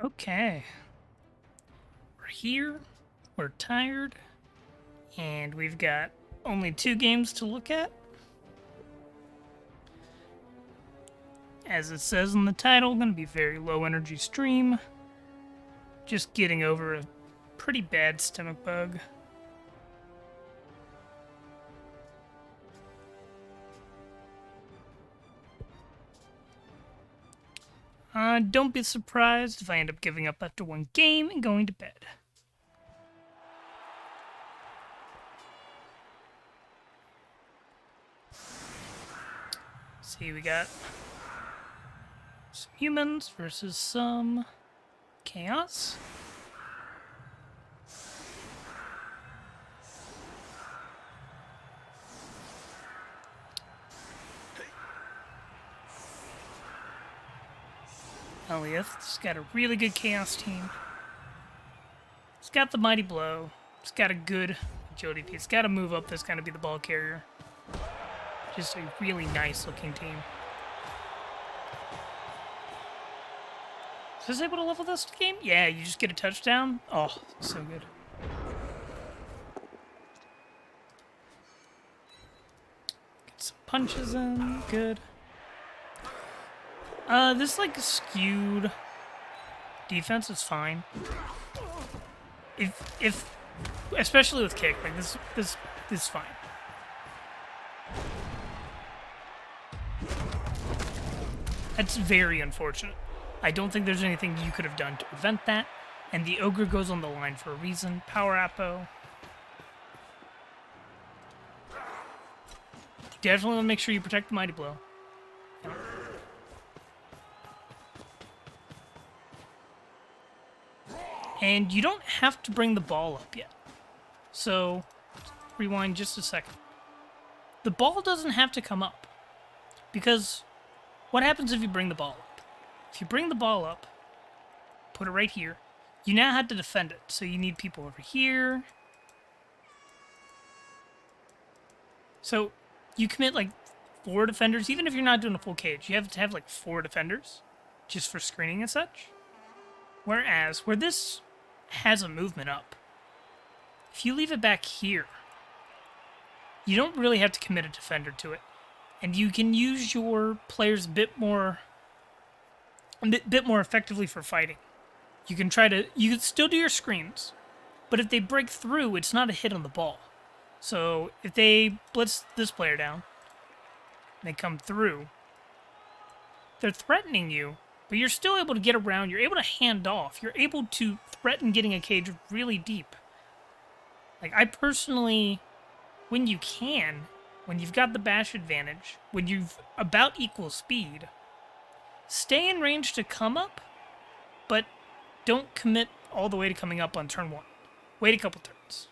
Okay. We're here, we're tired, and we've got only 2 games to look at. As it says in the title, gonna be very low energy stream. Just getting over a pretty bad stomach bug. Don't be surprised if I end up giving up after 1 game and going to bed. See, we got some humans versus some chaos. Eliath's got a really good chaos team. He's got the mighty blow. He's got a good agility piece. Got to move up. That's got to be the ball carrier. Just a really nice looking team. Is this able to level this game? Yeah, you just get a touchdown. Oh, so good. Get some punches in. Good. This like skewed defense is fine. If especially with kick, like this is fine. That's very unfortunate. I don't think there's anything you could have done to prevent that. And the ogre goes on the line for a reason. Power Appo. Definitely want to make sure you protect the mighty blow. And you don't have to bring the ball up yet. So, rewind just a second. The ball doesn't have to come up. Because what happens if you bring the ball up? If you bring the ball up, put it right here, you now have to defend it. So you need people over here. So you commit like 4 defenders, even if you're not doing a full cage. You have to have like 4 defenders just for screening and such. Whereas, where this has a movement up, if you leave it back here, you don't really have to commit a defender to it. And you can use your players a bit more effectively for fighting. You can still do your screens, but if they break through, it's not a hit on the ball. So if they blitz this player down, and they come through, they're threatening you, but you're still able to get around. You're able to hand off. You're able to threaten getting a cage really deep. Like, I personally, when you've got the bash advantage, when you've about equal speed, stay in range to come up, but don't commit all the way to coming up on turn 1. Wait a couple turns.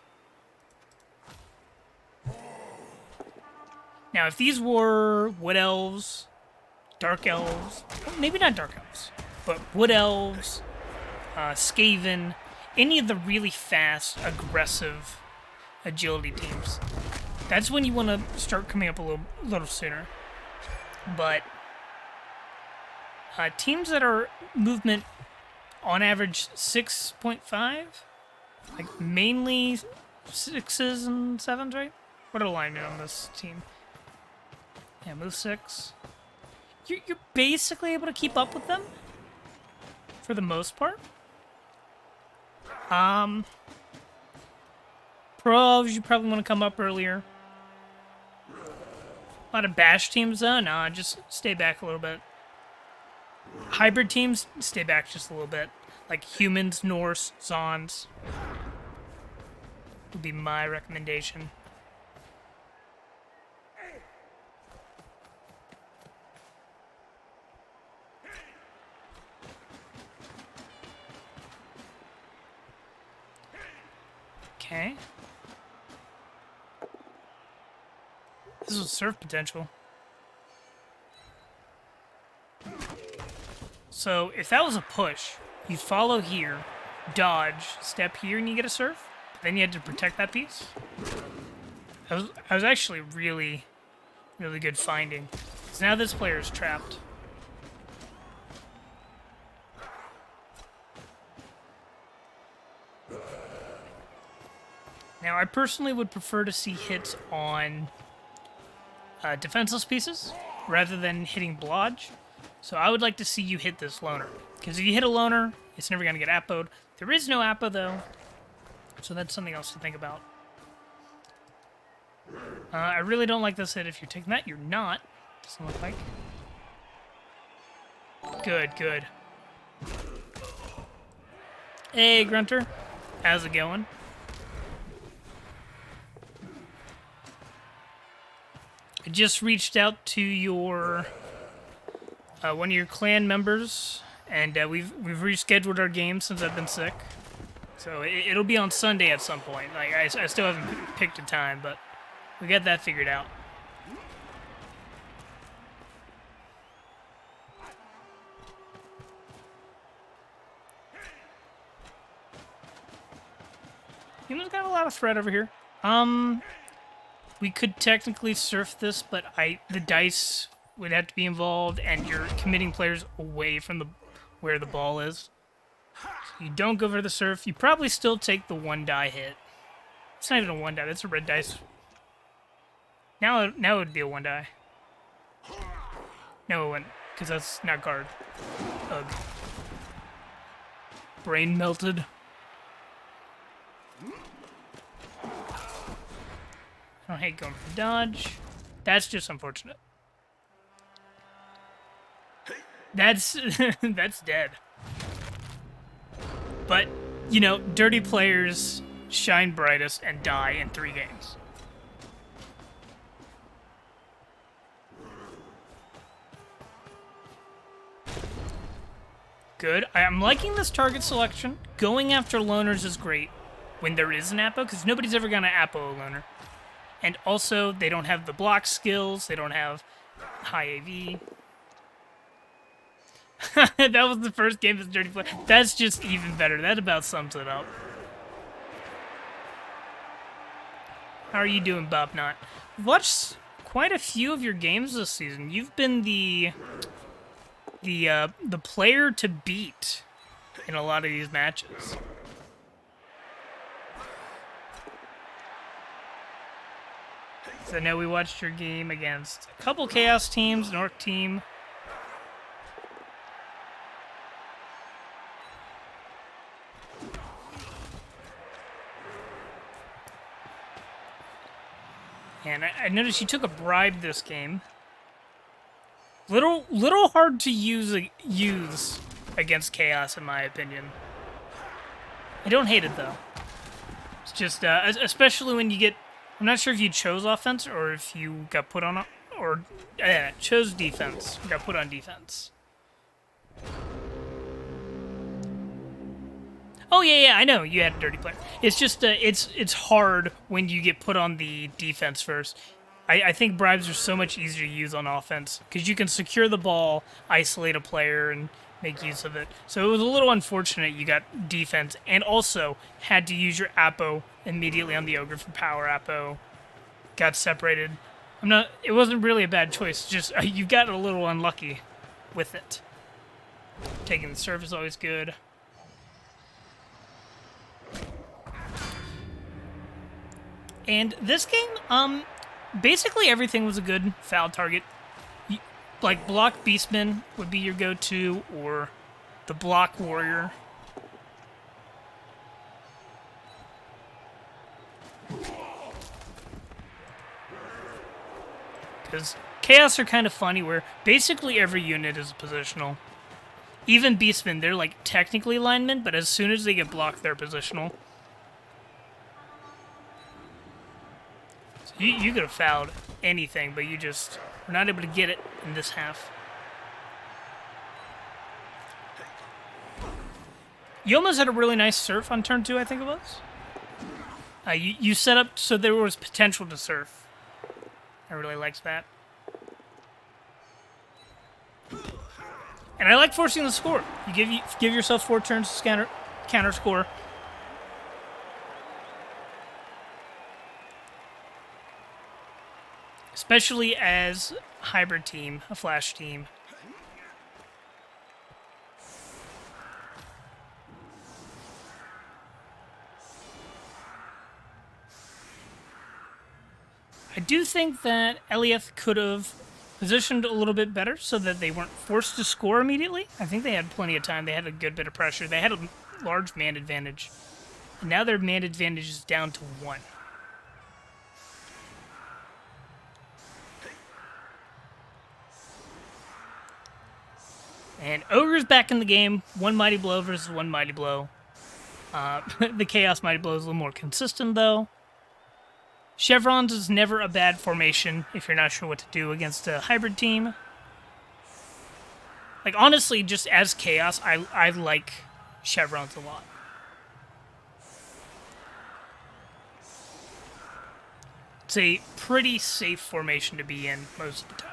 Now, if these were Wood Elves, Dark Elves, well, maybe not Dark Elves, but Wood Elves, Skaven, any of the really fast, aggressive agility teams, that's when you want to start coming up a little sooner. But teams that are movement on average 6.5, like mainly 6s and 7s, right? What are the alignment on this team? Yeah, move 6. You're basically able to keep up with them for the most part. Pros, you probably want to come up earlier. A lot of bash teams, though, nah, just stay back a little bit. Hybrid teams, stay back just a little bit. Like humans, Norse, Zons would be my recommendation. Okay. This is surf potential. So if that was a push, you follow here, dodge, step here, and you get a surf. But then you had to protect that piece. I was actually really, really good finding. So now this player is trapped. Now, I personally would prefer to see hits on defenseless pieces rather than hitting blodge. So I would like to see you hit this loner. Because if you hit a loner, it's never going to get appoed. There is no appo, though. So that's something else to think about. I really don't like this hit. If you're taking that, you're not. Doesn't look like. Good, good. Hey, Grunter. How's it going? I just reached out to your one of your clan members, and we've rescheduled our game since I've been sick. So it'll be on Sunday at some point. Like I still haven't picked a time, but we got that figured out. You know, got a lot of threat over here. We could technically surf this, but the dice would have to be involved, and you're committing players away from where the ball is. So you don't go for the surf. You probably still take the 1 die hit. It's not even a 1 die. That's a red dice. Now it would be a 1 die. No, it wouldn't, because that's not guard. Ugh. Brain melted. I hate going for dodge. That's just unfortunate. That's that's dead. But, you know, dirty players shine brightest and die in 3 games. Good. I'm liking this target selection. Going after loners is great when there is an appo, because nobody's ever going to appo a loner. And also, they don't have the block skills. They don't have high AV. That was the first game as dirty player. That's just even better. That about sums it up. How are you doing, Bob Knott? I've watched quite a few of your games this season. You've been the player to beat in a lot of these matches. So now we watched your game against a couple Chaos teams, an Orc team. And I noticed you took a bribe this game. Little hard to use against Chaos, in my opinion. I don't hate it, though. It's just, especially when you get... I'm not sure if you chose offense or if you got put on... Or, chose defense. Got put on defense. Oh, yeah, I know. You had a dirty player. It's just, it's hard when you get put on the defense first. I think bribes are so much easier to use on offense because you can secure the ball, isolate a player, and make use of it. So it was a little unfortunate you got defense and also had to use your appo immediately on the ogre for power appo. Got separated. It wasn't really a bad choice. Just you got a little unlucky with it. Taking the serve is always good. And this game, basically everything was a good foul target. Like, block Beastman would be your go-to, or the block Warrior. Because Chaos are kind of funny, where basically every unit is positional. Even Beastmen, they're like technically linemen, but as soon as they get blocked, they're positional. So you could have fouled anything, but you just were not able to get it in this half. You almost had a really nice surf on turn 2, I think it was. You set up so there was potential to surf. I really liked that. And I like forcing the score. You give yourself 4 turns to counter score. Especially as a hybrid team, a flash team. I do think that Eliath could have positioned a little bit better so that they weren't forced to score immediately. I think they had plenty of time. They had a good bit of pressure. They had a large man advantage. And now their man advantage is down to 1. And Ogre's back in the game. 1 Mighty Blow versus 1 Mighty Blow. The Chaos Mighty Blow is a little more consistent, though. Chevrons is never a bad formation if you're not sure what to do against a hybrid team. Like, honestly, just as Chaos, I like Chevrons a lot. It's a pretty safe formation to be in most of the time.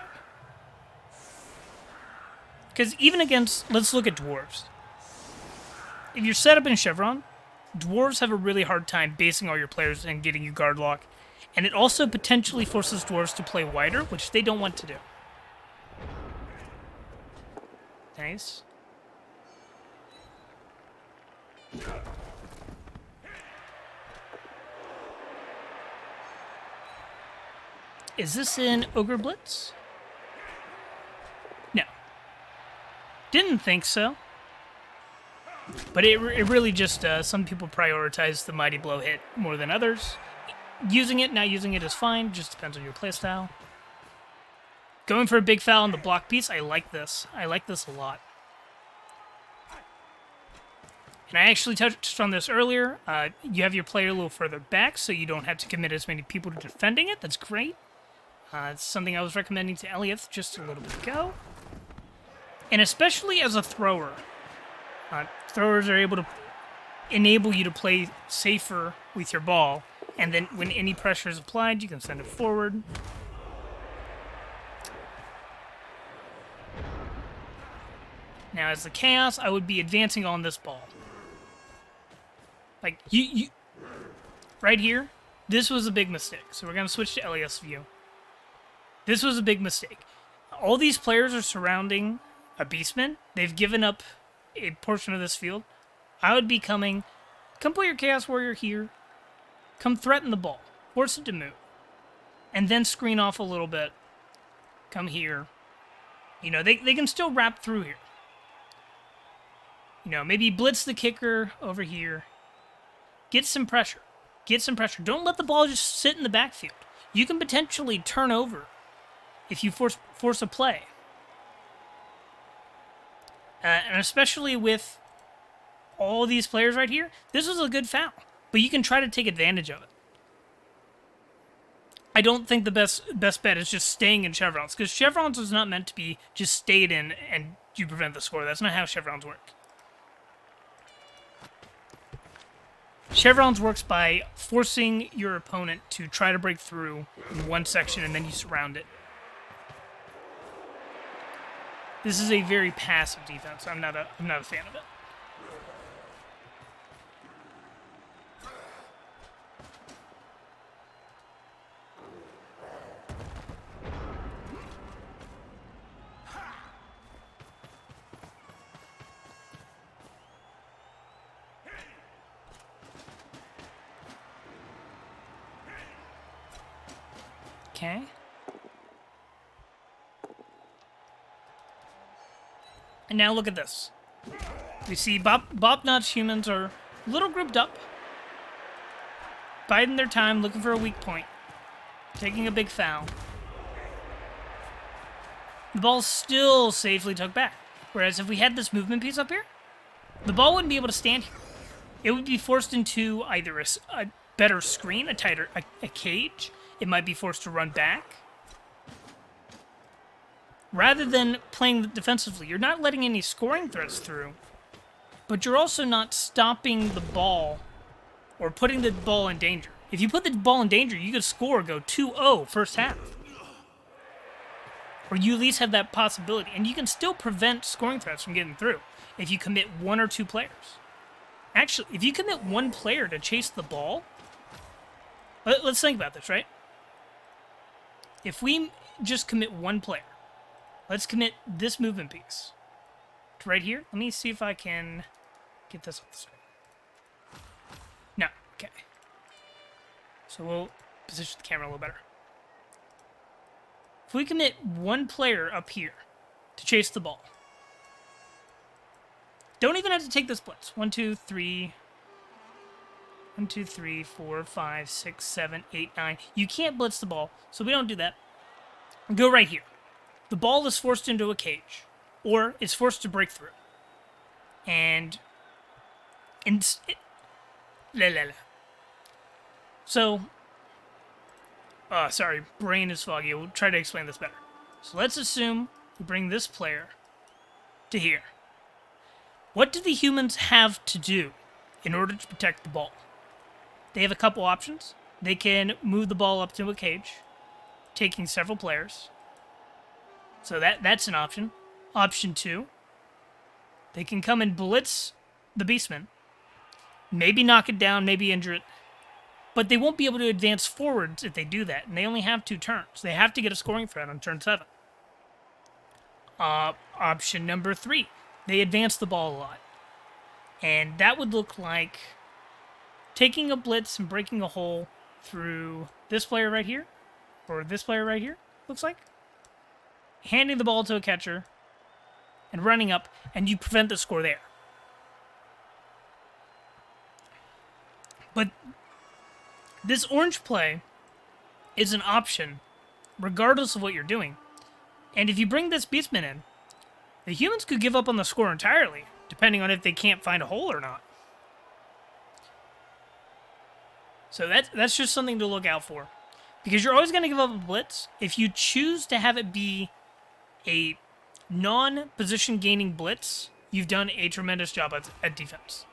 Because even against, let's look at Dwarves. If you're set up in Chevron, Dwarves have a really hard time basing all your players and getting you guard lock. And it also potentially forces Dwarves to play wider, which they don't want to do. Nice. Is this an Ogre Blitz? No. Didn't think so. But it really just, some people prioritize the Mighty Blow hit more than others. Using it, not using it is fine, just depends on your playstyle. Going for a big foul on the block piece, I like this. I like this a lot. And I actually touched on this earlier. You have your player a little further back, so you don't have to commit as many people to defending it. That's great. It's something I was recommending to Eliath just a little bit ago. And especially as a thrower. Throwers are able to enable you to play safer with your ball, and then when any pressure is applied, you can send it forward. Now, as the Chaos, I would be advancing on this ball. Like, you right here, this was a big mistake. So we're going to switch to Eliath's view. This was a big mistake. All these players are surrounding a Beastman. They've given up a portion of this field. I would be coming, come put your Chaos Warrior here, come threaten the ball, force it to move, and then screen off a little bit, come here. You know, they can still wrap through here. You know, maybe blitz the kicker over here. Get some pressure. Get some pressure. Don't let the ball just sit in the backfield. You can potentially turn over if you force a play. And especially with all these players right here, this was a good foul. But you can try to take advantage of it. I don't think the best bet is just staying in chevrons, because chevrons is not meant to be just stayed in and you prevent the score. That's not how chevrons work. Chevrons works by forcing your opponent to try to break through in one section, and then you surround it. This is a very passive defense. I'm not a fan of it. Okay. And now look at this. We see Bobnotch humans are a little grouped up, biding their time, looking for a weak point, taking a big foul. The ball's still safely tucked back. Whereas if we had this movement piece up here, the ball wouldn't be able to stand here. It would be forced into either a better screen, a cage. It might be forced to run back. Rather than playing defensively, you're not letting any scoring threats through, but you're also not stopping the ball or putting the ball in danger. If you put the ball in danger, you could score, go 2-0 first half. Or you at least have that possibility, and you can still prevent scoring threats from getting through if you commit one or two players. Actually, if you commit one player to chase the ball, let's think about this, right? If we just commit one player, let's commit this movement piece to right here. Let me see if I can get this off the screen. No, okay. So we'll position the camera a little better. if we commit one player up here to chase the ball, don't even have to take this blitz. 1, 2, 3. 1, 2, 3, 4, 5, 6, 7, 8, 9. You can't blitz the ball, so we don't do that. Go right here. The ball is forced into a cage, or it's forced to break through. So, sorry, brain is foggy. We'll try to explain this better. So let's assume we bring this player to here. What do the humans have to do in order to protect the ball? They have a couple options. They can move the ball up to a cage, taking several players. So that's an option. Option 2, they can come and blitz the Beastman. Maybe knock it down, maybe injure it. But they won't be able to advance forwards if they do that. And they only have 2 turns. They have to get a scoring threat on turn 7. Option number 3, they advance the ball a lot. And that would look like taking a blitz and breaking a hole through this player right here, or this player right here, looks like. Handing the ball to a catcher and running up, and you prevent the score there. But this orange play is an option regardless of what you're doing. And if you bring this Beastman in, the humans could give up on the score entirely, depending on if they can't find a hole or not. So that's just something to look out for. Because you're always going to give up a blitz. If you choose to have it be a non-position gaining blitz, you've done a tremendous job at defense.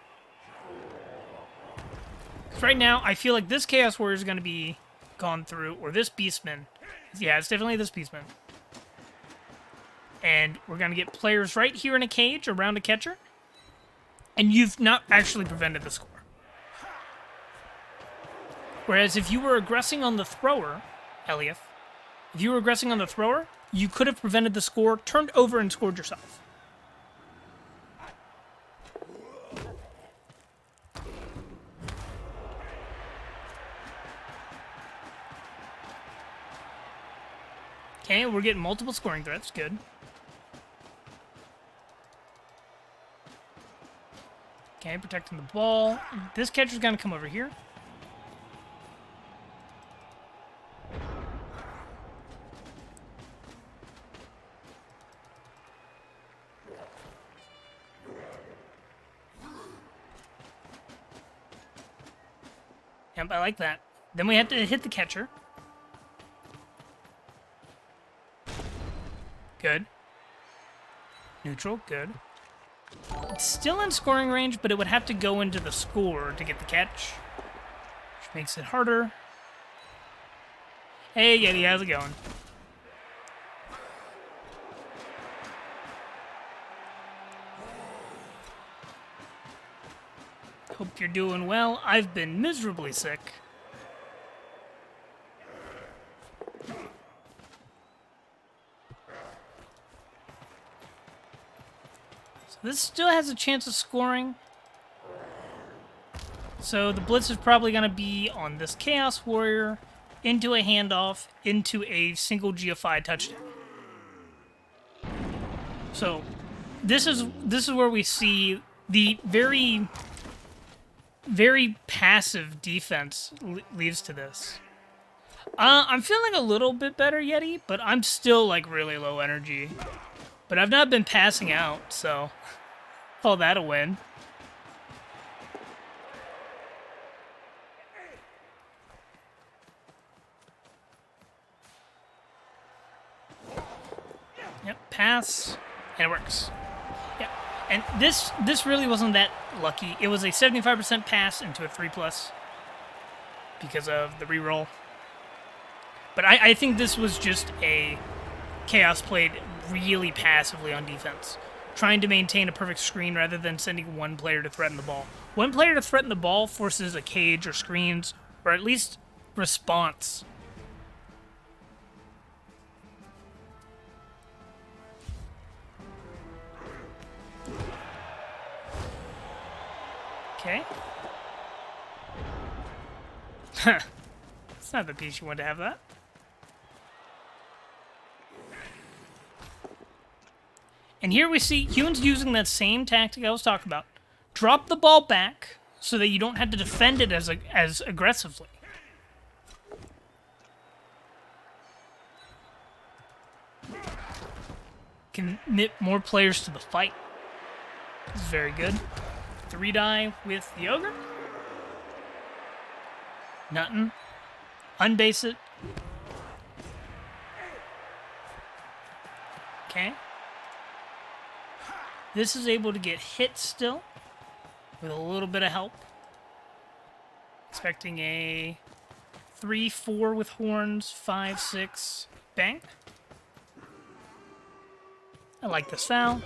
Because right now, I feel like this Chaos Warrior is going to be gone through, or this Beastman. Yeah, it's definitely this Beastman. And we're going to get players right here in a cage around a catcher. And you've not actually prevented the score. Whereas if you were aggressing on the thrower, Eliath, if you were aggressing on the thrower, you could have prevented the score, turned over, and scored yourself. Okay, we're getting multiple scoring threats. Good. Okay, protecting the ball. This catcher's going to come over here. Yep, I like that. Then we have to hit the catcher. Good. Neutral, good. It's still in scoring range, but it would have to go into the score to get the catch, which makes it harder. Hey, Yeti, how's it going? Hope you're doing well. I've been miserably sick. So this still has a chance of scoring. So the blitz is probably going to be on this Chaos Warrior, into a handoff, into a single GFI touchdown. So this is where we see the very passive defense leads to this. I'm feeling a little bit better, Yeti, but I'm still, like, really low energy. But I've not been passing out, so call that a win. Yep, pass, and it works. Yep. And this really wasn't that lucky. It was a 75% pass into a 3+ because of the reroll. But I think this was just a Chaos played really passively on defense, trying to maintain a perfect screen rather than sending one player to threaten the ball. One player to threaten the ball forces a cage or screens, or at least response. Okay. It's not the piece you want to have that. And here we see humans using that same tactic I was talking about. Drop the ball back so that you don't have to defend it as aggressively. Commit more players to the fight. This is very good. 3 die with the ogre. Nothing. Unbase it. Okay. This is able to get hit still with a little bit of help. Expecting a 3-4 with horns, 5-6, bang. I like this foul.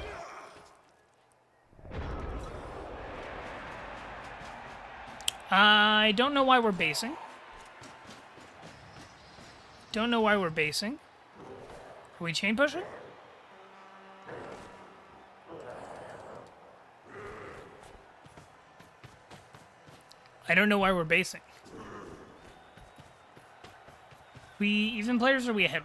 I don't know why we're basing. Don't know why we're basing. Are we chain pushing? I don't know why we're basing. We even players or are we ahead?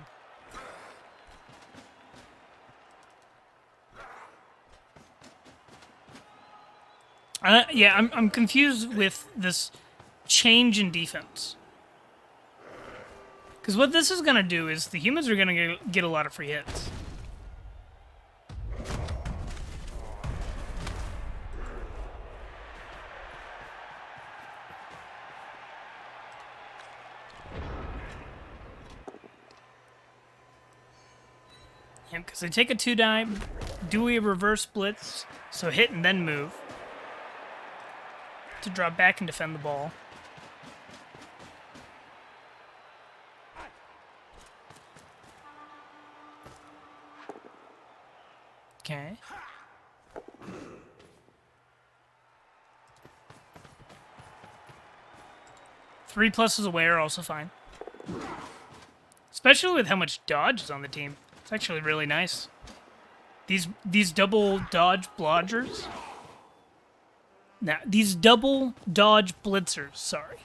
Yeah, I'm confused with this change in defense. Because what this is going to do is the humans are going to get a lot of free hits. Yeah, because they take a 2-die, do a reverse blitz, so hit and then move. To drop back and defend the ball. Okay. Three pluses away are also fine. Especially with how much dodge is on the team. It's actually really nice. These double dodge blodgers. Now, these double dodge blitzers, sorry.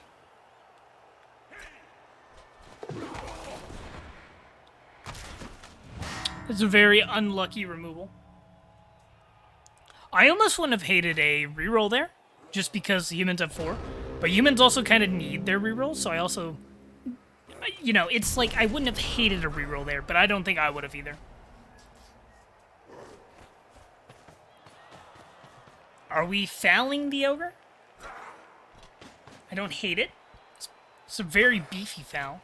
It's a very unlucky removal. I almost wouldn't have hated a reroll there, just because the humans have 4. But humans also kind of need their rerolls, so I also... You know, it's like I wouldn't have hated a reroll there, but I don't think I would have either. Are we fouling the ogre? I don't hate it. It's a very beefy foul.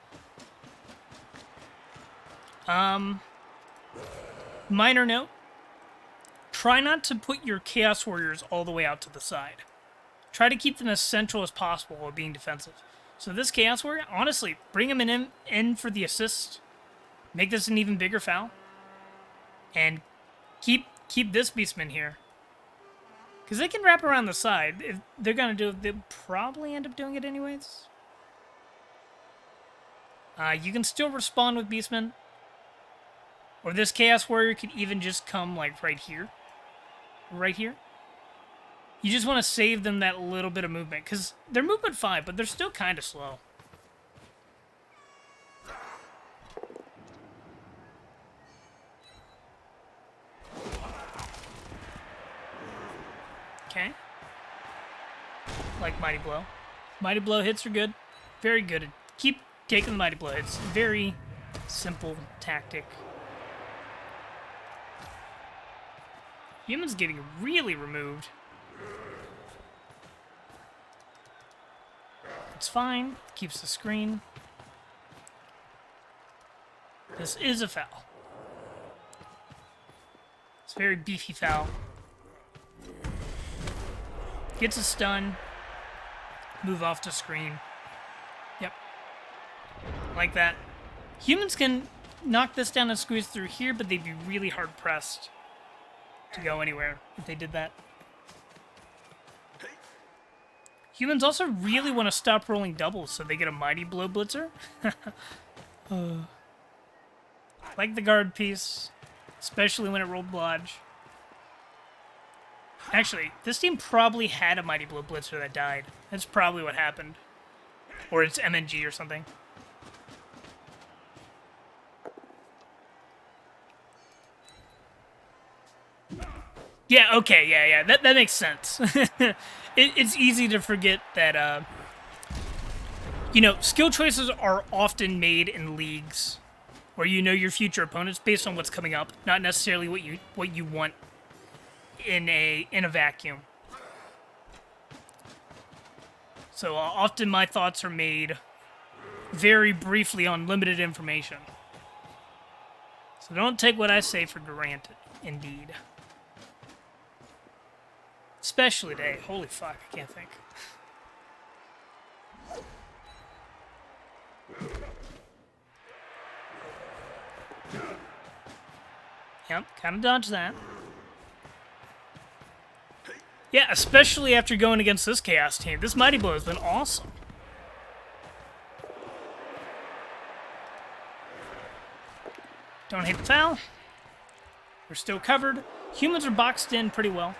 Minor note. Try not to put your Chaos Warriors all the way out to the side. Try to keep them as central as possible while being defensive. So this Chaos Warrior, honestly, bring him in for the assist. Make this an even bigger foul. And keep this Beastman here. Because they can wrap around the side. If they're going to do it, they'll probably end up doing it anyways. You can still respond with Beastman. Or this Chaos Warrior could even just come, like, right here. Right here. You just want to save them that little bit of movement. Because they're movement 5, but they're still kind of slow. Okay. Like Mighty Blow. Mighty Blow hits are good. Very good. Keep taking the Mighty Blow hits. Very simple tactic. Humans getting really removed. It's fine. Keeps the screen. This is a foul. It's a very beefy foul. Gets a stun. Move off to screen. Yep. Like that. Humans can knock this down and squeeze through here, but they'd be really hard pressed to go anywhere if they did that. Humans also really want to stop rolling doubles so they get a Mighty Blow Blitzer. Like the guard piece, especially when it rolled Blodge. Actually, this team probably had a Mighty Blow Blitzer that died. That's probably what happened. Or it's MNG or something. Yeah, okay, yeah. That makes sense. It's easy to forget that, skill choices are often made in leagues where you know your future opponents based on what's coming up, not necessarily what you want in a vacuum. So often my thoughts are made very briefly on limited information. So don't take what I say for granted, indeed. Especially today. Holy fuck, I can't think. Yep, kind of dodge that. Yeah, especially after going against this Chaos team. This Mighty Blow has been awesome. Don't hit the foul. We're still covered. Humans are boxed in pretty well.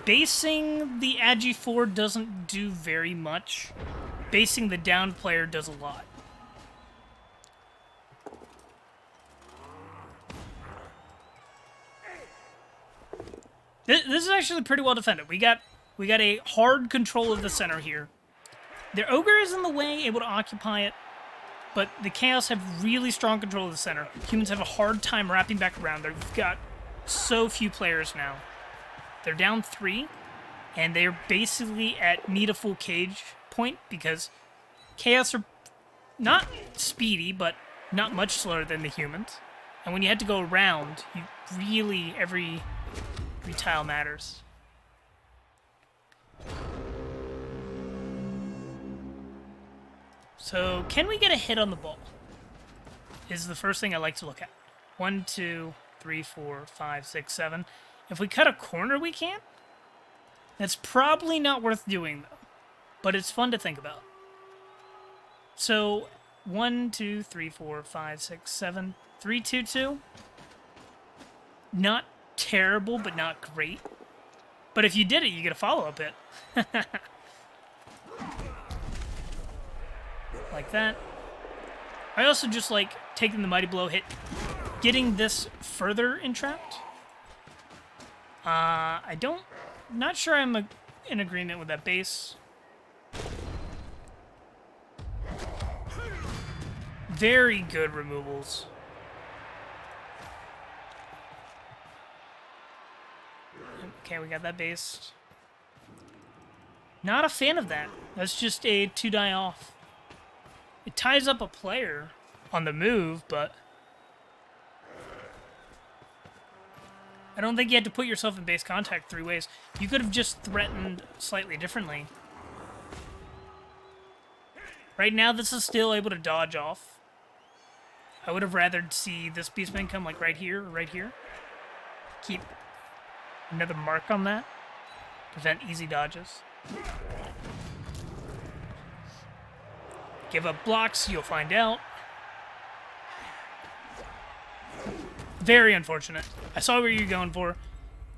Basing the Agi 4 doesn't do very much. Basing the downed player does a lot. This is actually pretty well defended. We got a hard control of the center here. Their Ogre is in the way, able to occupy it, but the Chaos have really strong control of the center. Humans have a hard time wrapping back around. They've got so few players now. They're down 3, and they're basically at need a full cage point because Chaos are not speedy, but not much slower than the humans. And when you had to go around, you really, every tile matters. So, can we get a hit on the ball? Is the first thing I like to look at. 1, 2, 3, 4, 5, 6, 7. If we cut a corner, we can. That's probably not worth doing, though. But it's fun to think about. So, 1, 2, 3, 4, 5, 6, 7. 3, 2, 2. Not terrible, but not great. But if you did it, you get a follow-up hit. Like that. I also just like taking the Mighty Blow hit, getting this further entrapped. Not sure I'm in agreement with that base. Very good removals. Okay, we got that base. Not a fan of that. That's just a 2-die off. It ties up a player on the move, but I don't think you had to put yourself in base contact 3 ways. You could have just threatened slightly differently. Right now, this is still able to dodge off. I would have rather see this Beastman come like right here or right here. Keep another mark on that. Prevent easy dodges. Give up blocks, you'll find out. Very unfortunate. I saw what you were going for.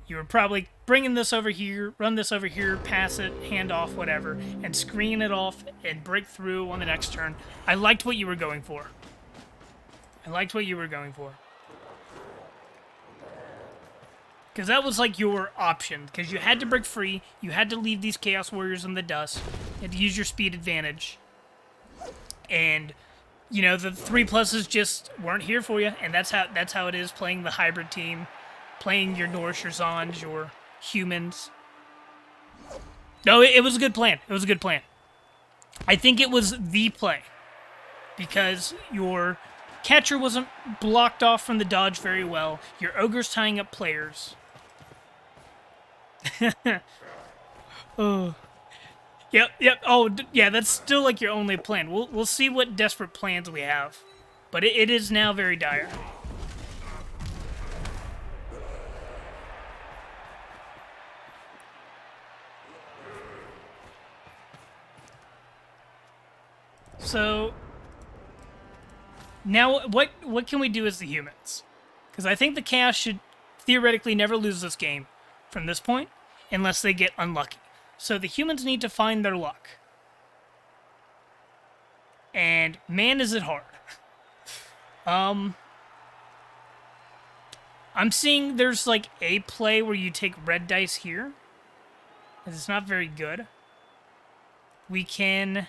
You were probably bringing this over here, run this over here, pass it, hand off, whatever, and screen it off and break through on the next turn. I liked what you were going for. Because that was like your option. Because you had to break free. You had to leave these Chaos Warriors in the dust. You had to use your speed advantage. And, you know, the 3+s just weren't here for you. And that's how it is playing the hybrid team. Playing your Norse, your Zonj, your humans. No, it was a good plan. I think it was the play. Because your catcher wasn't blocked off from the dodge very well. Your Ogre's tying up players. Oh. Yep. Oh, yeah, that's still like your only plan. We'll see what desperate plans we have. But it is now very dire. So now what can we do as the humans? Because I think the Chaos should theoretically never lose this game from this point unless they get unlucky. So the humans need to find their luck. And man, is it hard. I'm seeing there's like a play where you take red dice here. It's not very good. We can...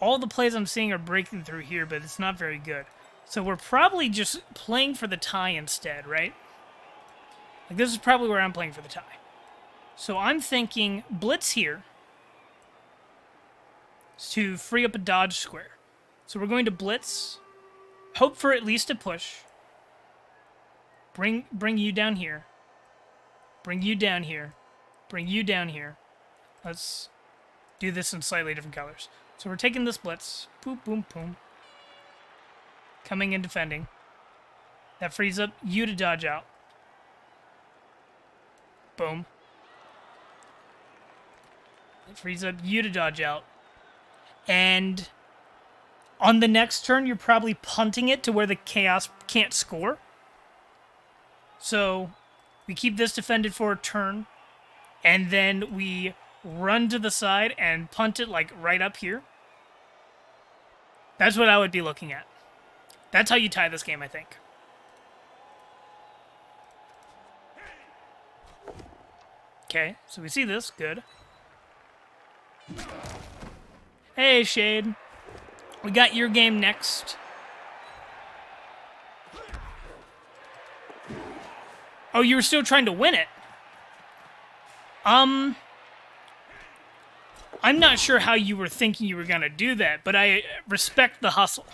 All the plays I'm seeing are breaking through here, but it's not very good. So we're probably just playing for the tie instead, right? Like, this is probably where I'm playing for the tie. So I'm thinking blitz here to free up a dodge square. So we're going to blitz, hope for at least a push, bring you down here, bring you down here, bring you down here. Let's do this in slightly different colors. So we're taking this blitz, boom, boom, boom, coming and defending. That frees up you to dodge out. Boom. It frees up you to dodge out. And on the next turn, you're probably punting it to where the Chaos can't score. So we keep this defended for a turn, and then we run to the side and punt it like right up here. That's what I would be looking at. That's how you tie this game, I think. Okay, so we see this. Good. Hey, Shade. We got your game next. Oh, you were still trying to win it? I'm not sure how you were thinking you were going to do that, but I respect the hustle.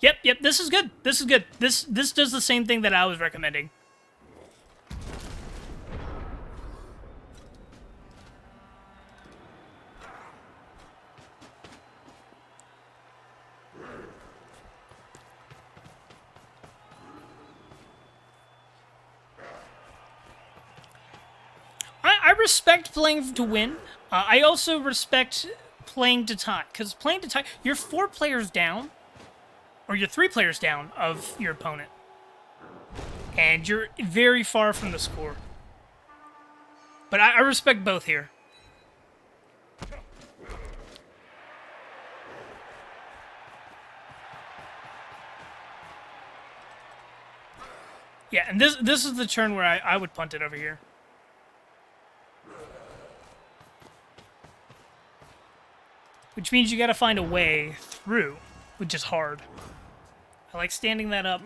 Yep, this is good. This is good. This does the same thing that I was recommending. I respect playing to win. I also respect playing to tie, because playing to tie, you're 4 players down, or you're 3 players down of your opponent, and you're very far from the score. But I respect both here. Yeah, and this is the turn where I would punt it over here. Which means you gotta find a way through, which is hard. I like standing that up.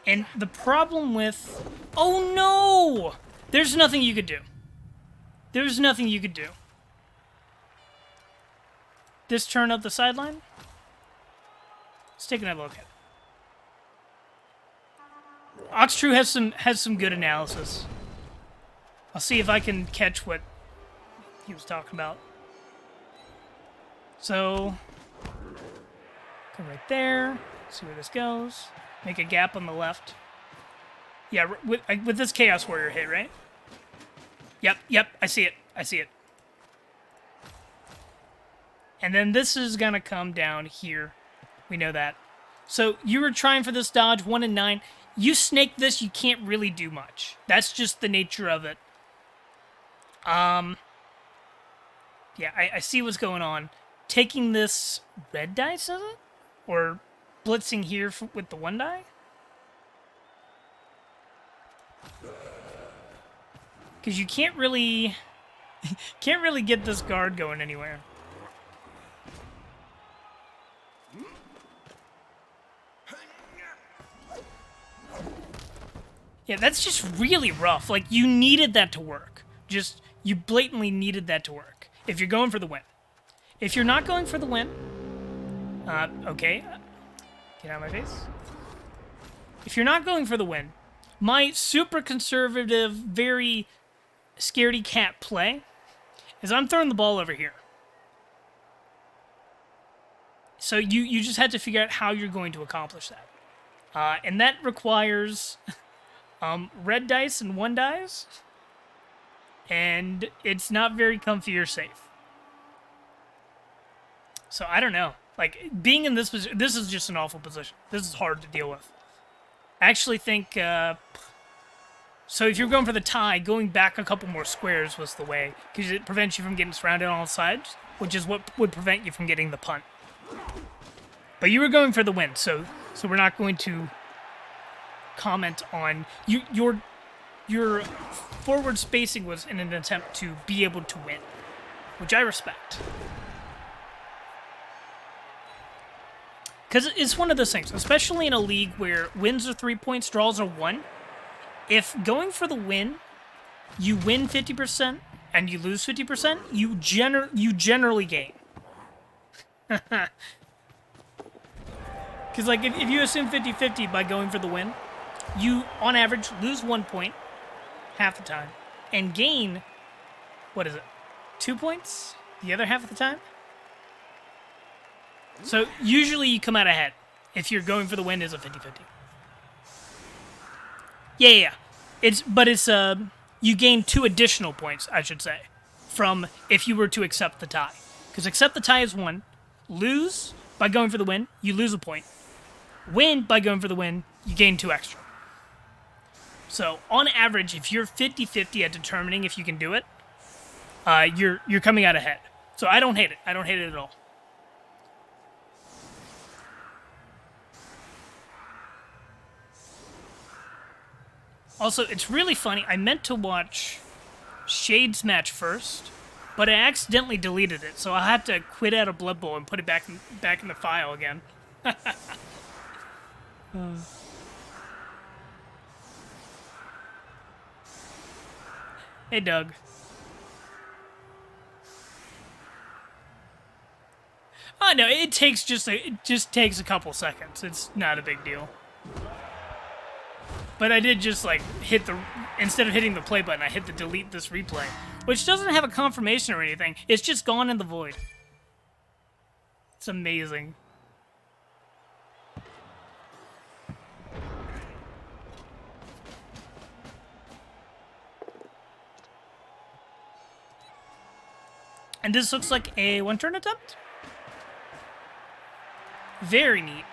And the problem with... Oh no! There's nothing you could do. There's nothing you could do. This turn up the sideline? Let's take another look at it. Oxtrue has some good analysis. I'll see if I can catch what he was talking about. So, go right there, see where this goes, make a gap on the left. Yeah, with this Chaos Warrior hit, right? Yep, I see it. And then this is gonna come down here. We know that. So, you were trying for this dodge, 1 and 9. You snake this, you can't really do much. That's just the nature of it. Yeah, I see what's going on. Taking this red dice, is it? Or blitzing here with the 1 die? Because you can't really get this guard going anywhere. Yeah, that's just really rough. Like, you needed that to work. You blatantly needed that to work. If you're going for the win. If you're not going for the win, okay, get out of my face. If you're not going for the win, my super conservative, very scaredy cat play is I'm throwing the ball over here. So you just had to figure out how you're going to accomplish that. And that requires red dice and 1 dice, and it's not very comfy or safe. So, I don't know. Like, being in this position, this is just an awful position. This is hard to deal with. I actually think, so if you're going for the tie, going back a couple more squares was the way, because it prevents you from getting surrounded on all sides, which is what would prevent you from getting the punt. But you were going for the win, so we're not going to comment on your forward spacing was in an attempt to be able to win, which I respect. Because it's one of those things, especially in a league where wins are 3 points, draws are 1. If going for the win, you win 50% and you lose 50%, you generally gain. Because, like, if you assume 50-50 by going for the win, you, on average, lose 1 point half the time and gain, 2 points the other half of the time? So, usually you come out ahead if you're going for the win is a 50-50. Yeah. It's you gain 2 additional points, I should say, from if you were to accept the tie. Because accept the tie is 1. Lose by going for the win, you lose a point. Win by going for the win, you gain 2 extra. So, on average, if you're 50-50 at determining if you can do it, you're coming out ahead. So I don't hate it. I don't hate it at all. Also, it's really funny. I meant to watch Shade's match first, but I accidentally deleted it, so I had to quit out of Blood Bowl and put it back in the file again. Hey, Doug. Oh no, it just takes a couple seconds. It's not a big deal. But I did just, like, instead of hitting the play button, I hit the delete this replay, which doesn't have a confirmation or anything. It's just gone in the void. It's amazing. And this looks like a one-turn attempt? Very neat.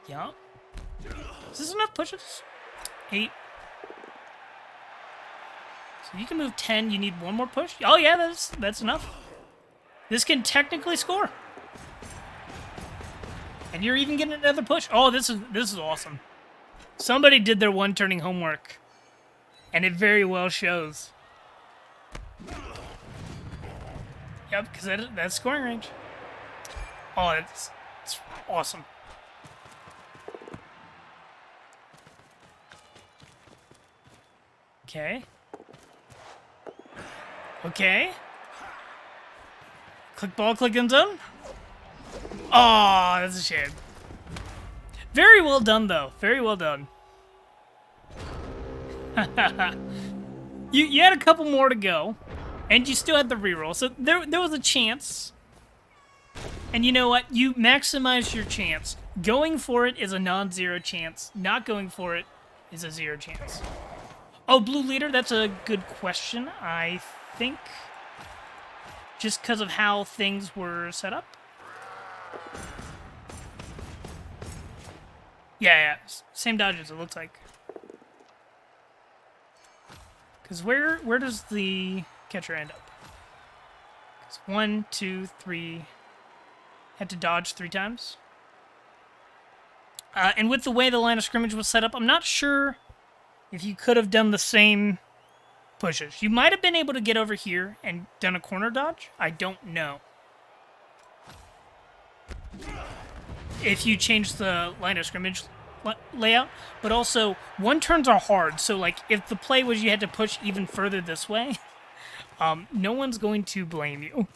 Yeah. Is this enough pushes? 8. So you can move 10. You need 1 more push? Oh yeah, that's enough. This can technically score. And you're even getting another push. Oh, this is awesome. Somebody did their one-turning homework. And it very well shows. Yep, because that's scoring range. Oh, it's awesome. Okay. Click ball, click end zone. Oh, that's a shame. Very well done, though. Very well done. You had a couple more to go, and you still had the reroll, so there was a chance. And you know what? You maximize your chance. Going for it is a non-zero chance. Not going for it is a 0 chance. Oh, blue leader, that's a good question, I think. Just because of how things were set up. Yeah. Same dodges, it looks like. Because where does the catcher end up? 'Cause 1, 2, 3... Had to dodge 3 times. And with the way the line of scrimmage was set up, I'm not sure if you could have done the same pushes. You might have been able to get over here and done a corner dodge. I don't know. If you change the line of scrimmage layout. But also, one turns are hard. So, like, if the play was you had to push even further this way, no one's going to blame you.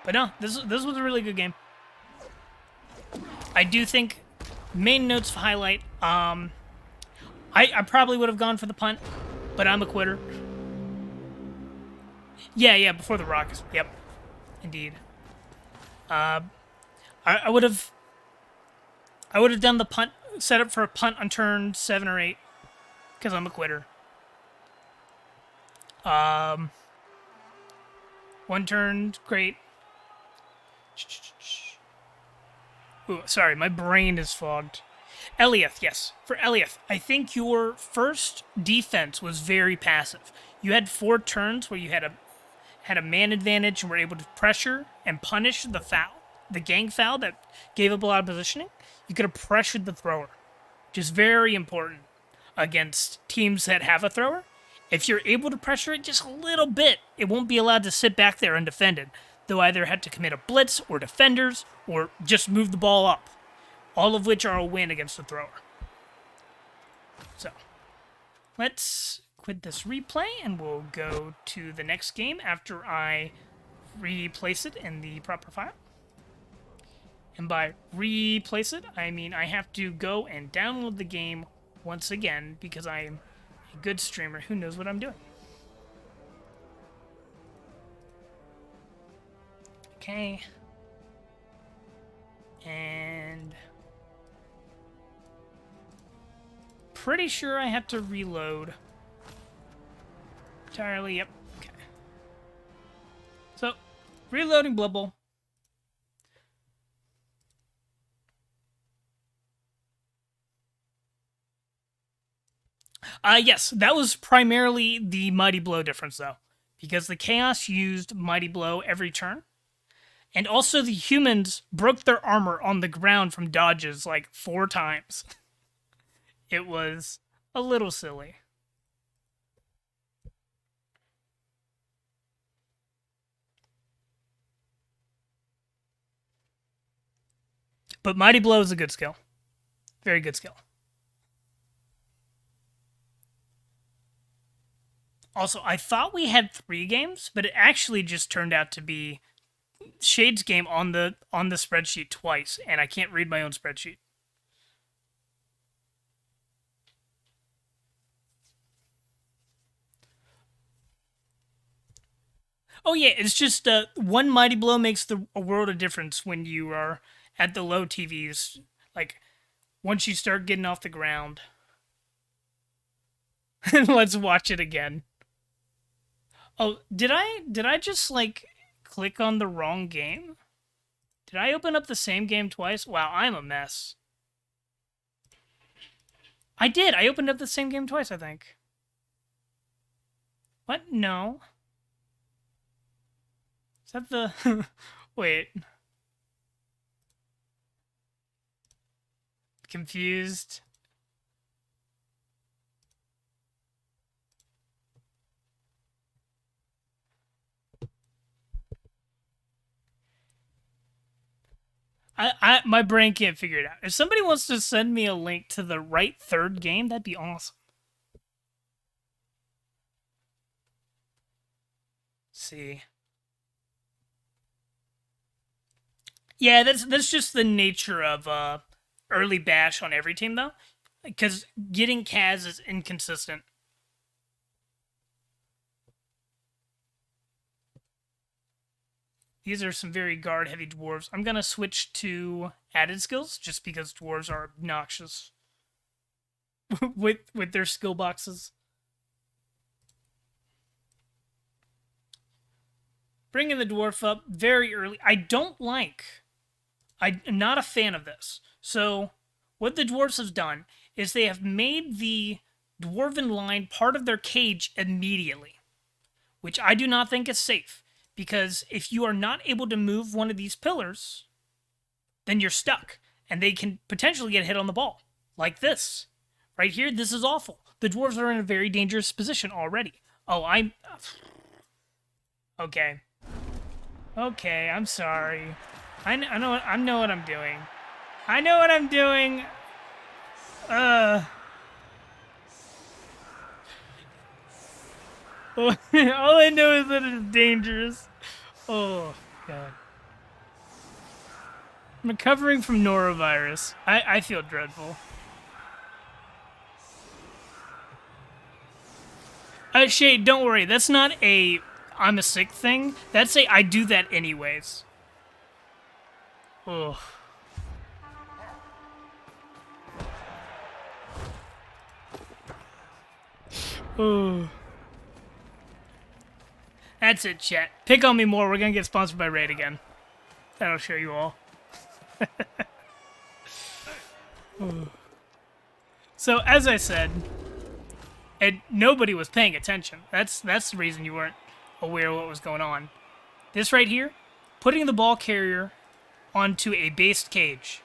But no, this was a really good game. I do think, main notes for highlight, I probably would have gone for the punt, but I'm a quitter. Yeah, before the Rocks. Yep, indeed. I would have done the punt, set up for a punt on turn 7 or 8, because I'm a quitter. One turn, great. Ooh, sorry, my brain is fogged. Eliath, yes. For Eliath, I think your first defense was very passive. You had 4 turns where you had a man advantage and were able to pressure and punish the foul, the gang foul that gave up a lot of positioning. You could have pressured the thrower, which is very important against teams that have a thrower. If you're able to pressure it just a little bit, it won't be allowed to sit back there undefended. They'll either have to commit a blitz or defenders or just move the ball up, all of which are a win against the thrower. So, let's quit this replay and we'll go to the next game after I replace it in the proper file. And by replace it, I mean I have to go and download the game once again because I am a good streamer who knows what I'm doing. Okay. And pretty sure I have to reload entirely. Yep. Okay. So, reloading Blood Bowl. Yes, that was primarily the Mighty Blow difference, though, because the Chaos used Mighty Blow every turn, and also the humans broke their armor on the ground from dodges like 4 times. It was a little silly. But Mighty Blow is a good skill. Very good skill. Also, I thought we had 3 games, but it actually just turned out to be Shade's game on the spreadsheet twice, and I can't read my own spreadsheet. Oh yeah, it's just one Mighty Blow makes a world of difference when you are at the low TVs. Like, once you start getting off the ground. Let's watch it again. Oh, did I just, like, click on the wrong game? Did I open up the same game twice? Wow, I'm a mess. I did. I opened up the same game twice, I think. What? No. Is that the... Wait. Confused. My brain can't figure it out. If somebody wants to send me a link to the right 3rd game, that'd be awesome. Let's see. Yeah, that's just the nature of early bash on every team, though, because getting Kaz is inconsistent. These are some very guard-heavy dwarves. I'm going to switch to added skills, just because dwarves are obnoxious with their skill boxes. Bringing the dwarf up very early. I'm not a fan of this. So, what the dwarves have done is they have made the dwarven line part of their cage immediately, which I do not think is safe. Because if you are not able to move one of these pillars, then you're stuck. And they can potentially get hit on the ball. Like this. Right here, this is awful. The dwarves are in a very dangerous position already. Oh, okay. Okay, I'm sorry. I know what I'm doing. I know what I'm doing. All I know is that it's dangerous. Oh, God. I'm recovering from norovirus. I feel dreadful. Shade, don't worry. That's not a I'm a sick thing. That's a I do that anyways. Ugh. Oh. That's it, chat. Pick on me more. We're gonna get sponsored by Raid again. That'll show you all. Oh. So, as I said, nobody was paying attention. That's the reason you weren't aware of what was going on. This right here, putting the ball carrier onto a based cage.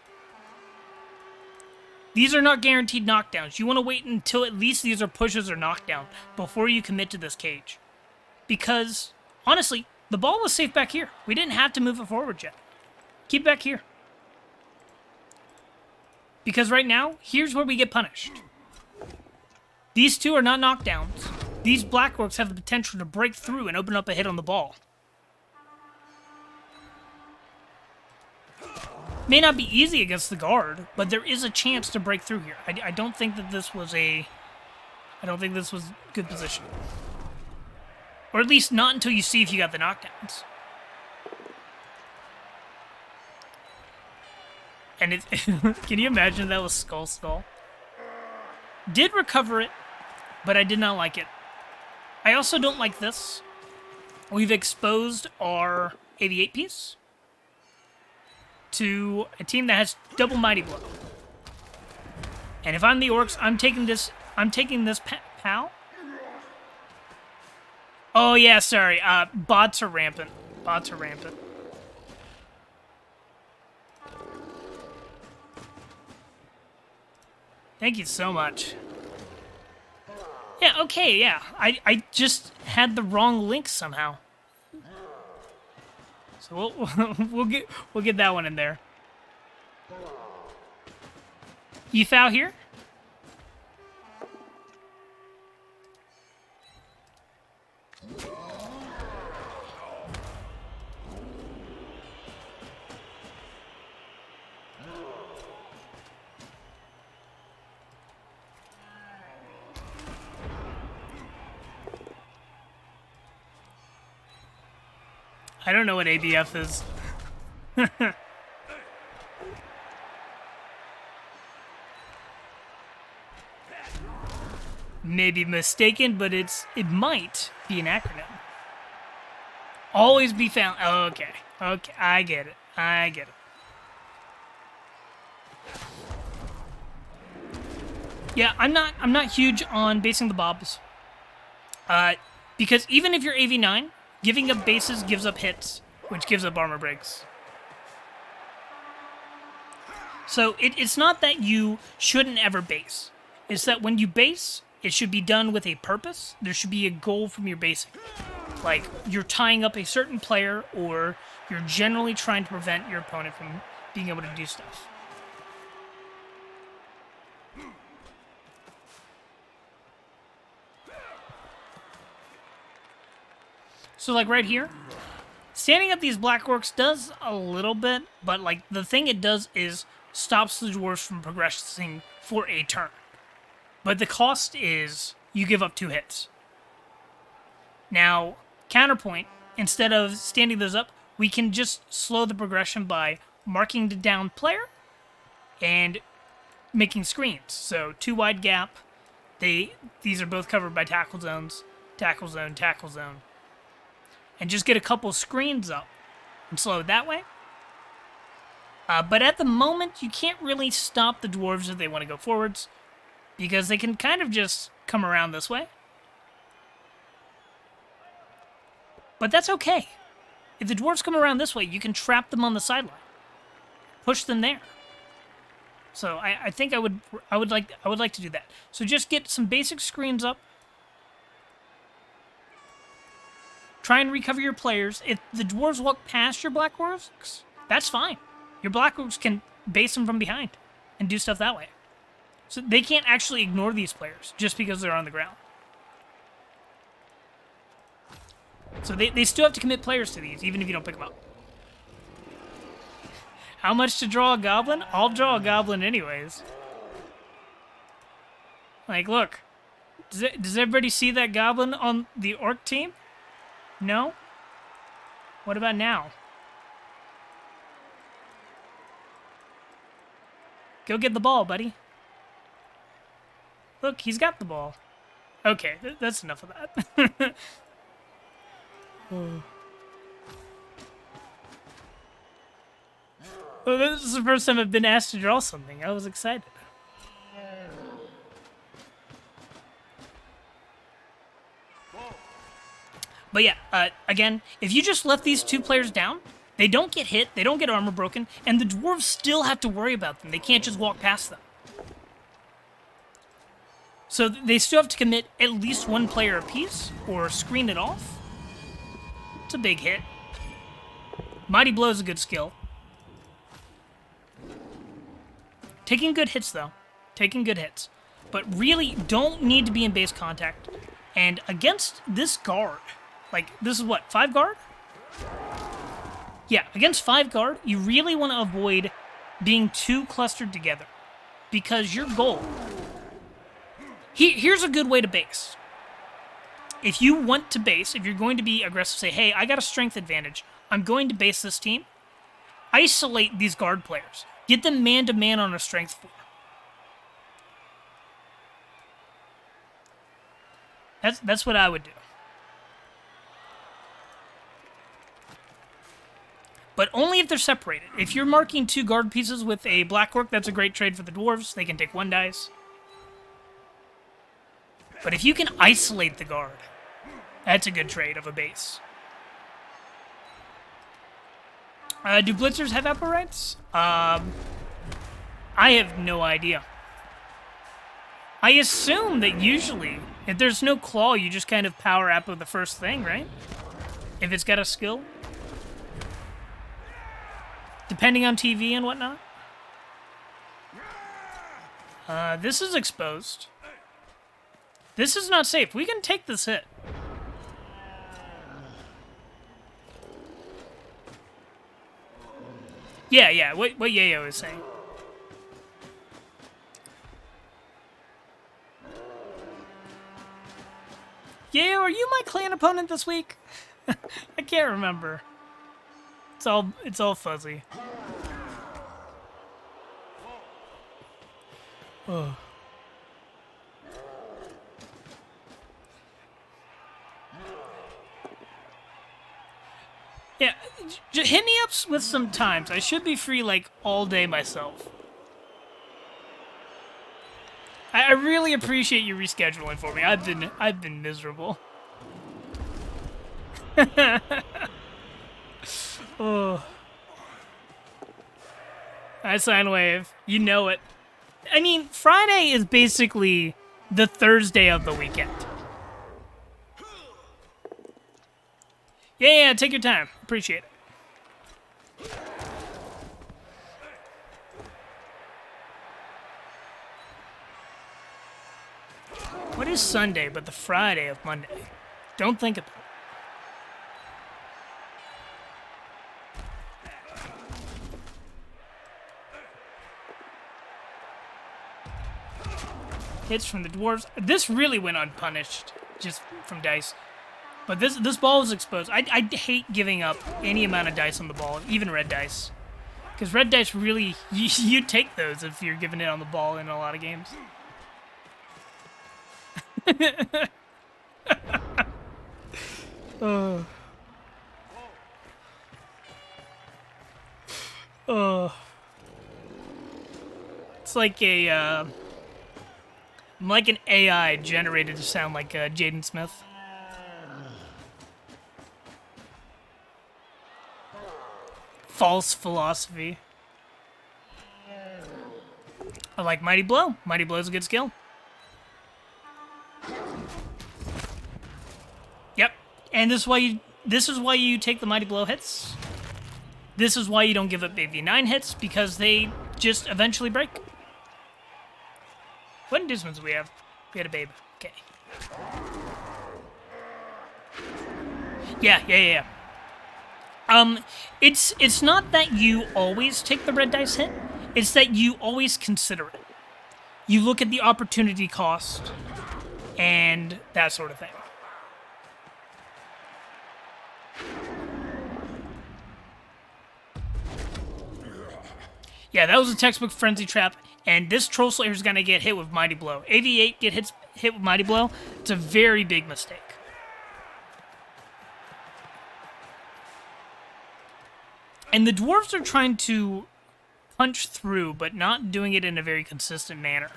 These are not guaranteed knockdowns. You want to wait until at least these are pushes or knockdown before you commit to this cage. Because, honestly, the ball was safe back here. We didn't have to move it forward yet. Keep back here. Because right now, here's where we get punished. These two are not knockdowns. These black orcs have the potential to break through and open up a hit on the ball. May not be easy against the guard, but there is a chance to break through here. I don't think that this was good position. Or at least not until you see if you got the knockdowns. And it, can you imagine that was Skull? Did recover it, but I did not like it. I also don't like this. We've exposed our 88 piece to a team that has double Mighty Blow. And if I'm the orcs, I'm taking this pal. Oh yeah, sorry. Bots are rampant. Thank you so much. Yeah, okay, yeah. I just had the wrong link somehow. So we'll get that one in there. You foul here? I don't know what ABF is. Maybe mistaken, but it might be an acronym. Always be found. Oh, okay, I get it. Yeah, I'm not huge on basing the bobs. Because even if you're AV9, giving up bases gives up hits, which gives up armor breaks. So it's not that you shouldn't ever base. It's that when you base, it should be done with a purpose. There should be a goal from your basing. Like, you're tying up a certain player, or you're generally trying to prevent your opponent from being able to do stuff. So, like, right here, standing up these black orcs does a little bit, but, like, the thing it does is stops the dwarves from progressing for a turn. But the cost is you give up 2 hits. Now, counterpoint, instead of standing those up, we can just slow the progression by marking the down player and making screens. So 2 wide gap. These are both covered by tackle zones. Tackle zone, tackle zone. And just get a couple screens up and slow it that way. But at the moment, you can't really stop the dwarves if they want to go forwards, because they can kind of just come around this way. But that's okay. If the dwarves come around this way, you can trap them on the sideline. Push them there. So I think I would like to do that. So just get some basic screens up. Try and recover your players. If the dwarves walk past your black orcs, that's fine. Your black orcs can base them from behind and do stuff that way. So they can't actually ignore these players just because they're on the ground. So they still have to commit players to these, even if you don't pick them up. How much to draw a goblin? I'll draw a goblin anyways. Like, look. Does everybody see that goblin on the orc team? No? What about now? Go get the ball, buddy. Look, he's got the ball. Okay, that's enough of that. Well, this is the first time I've been asked to draw something. I was excited. But yeah, again, if you just left these two players down, they don't get hit, they don't get armor broken, and the dwarves still have to worry about them. They can't just walk past them. So they still have to commit at least one player apiece, or screen it off. It's a big hit. Mighty Blow is a good skill. Taking good hits, though. Taking good hits. But really don't need to be in base contact. And against this guard, like, this is what, 5 guard? Yeah, against 5 guard, you really want to avoid being too clustered together. Because your goal... Here's a good way to base. If you want to base, if you're going to be aggressive, say, hey, I got a strength advantage. I'm going to base this team. Isolate these guard players. Get them man-to-man on a strength 4. That's what I would do. But only if they're separated. If you're marking 2 guard pieces with a black orc, that's a great trade for the dwarves. They can take 1 dice. But if you can isolate the guard, that's a good trade of a base. Do blitzers have Apple rights? I have no idea. I assume that usually, if there's no claw, you just kind of power Apple the first thing, right? If it's got a skill. Depending on TV and whatnot. This is exposed. This is not safe. We can take this hit. Yeah, what Yayo is saying. Yayo, are you my clan opponent this week? I can't remember. It's all fuzzy. Oh. Yeah, hit me up with some times. I should be free, like, all day myself. I really appreciate you rescheduling for me. I've been miserable. Oh. I sine wave. You know it. I mean, Friday is basically the Thursday of the weekend. Yeah, take your time. Appreciate it. What is Sunday but the Friday of Monday? Don't think about it. Hits from the dwarves. This really went unpunished, just from dice. But this ball was exposed. I hate giving up any amount of dice on the ball, even red dice. Because red dice really, you take those if you're giving it on the ball in a lot of games. Oh. Oh. It's like I'm like an AI generated to sound like Jaden Smith. False philosophy. I like Mighty Blow. Mighty Blow is a good skill. Yep. And this is why you take the Mighty Blow hits. This is why you don't give up AV9 hits, because they just eventually break. What inducements do we have? We had a babe. Okay. Yeah. It's not that you always take the red dice hit, it's that you always consider it. You look at the opportunity cost and that sort of thing. Yeah, that was a textbook frenzy trap, and this Troll Slayer is going to get hit with Mighty Blow. AV8 hit with Mighty Blow. It's a very big mistake. And the dwarves are trying to punch through, but not doing it in a very consistent manner.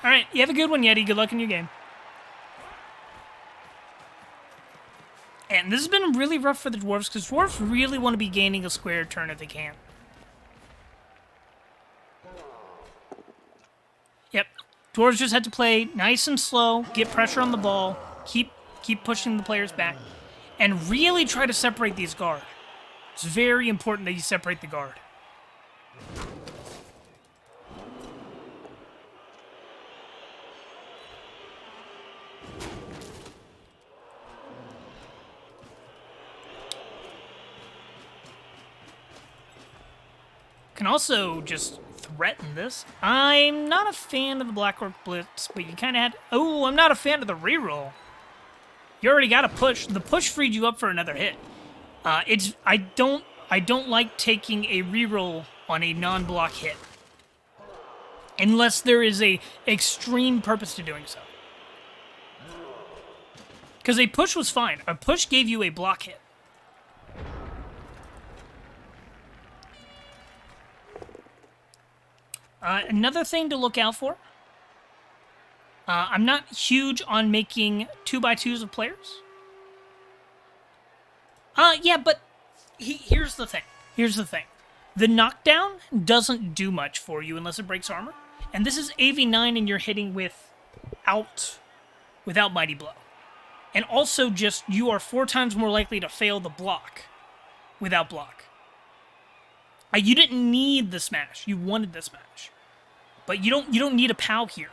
All right, you have a good one, Yeti. Good luck in your game. And this has been really rough for the Dwarves, because Dwarves really want to be gaining a square turn if they can. Yep. Dwarves just had to play nice and slow, get pressure on the ball, keep pushing the players back, and really try to separate these guard. It's very important that you separate the guard. Can also just threaten this. I'm not a fan of the Black Orc Blitz, but you kind of had... Oh, I'm not a fan of the reroll. You already got a push. The push freed you up for another hit. I don't like taking a reroll on a non-block hit. Unless there is a extreme purpose to doing so. Because a push was fine. A push gave you a block hit. Another thing to look out for. I'm not huge on making 2x2s of players. Yeah, but here's the thing. Here's the thing. The knockdown doesn't do much for you unless it breaks armor. And this is AV9 and you're hitting without Mighty Blow. And also just, you are 4 times more likely to fail the block without block. You didn't need the smash. You wanted the smash. But you don't need a POW here.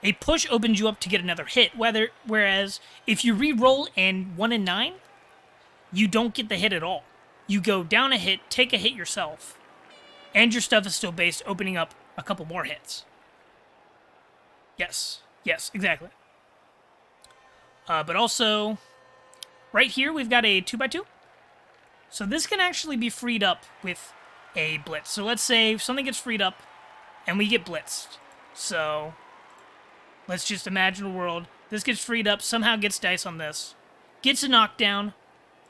A push opens you up to get another hit, whereas if you re-roll and 1 in 9, you don't get the hit at all. You go down a hit, take a hit yourself, and your stuff is still based, opening up a couple more hits. Yes, exactly. But also, right here we've got a 2x2. So this can actually be freed up with a blitz. So let's say something gets freed up, and we get blitzed. So let's just imagine a world. This gets freed up, somehow gets dice on this. Gets a knockdown,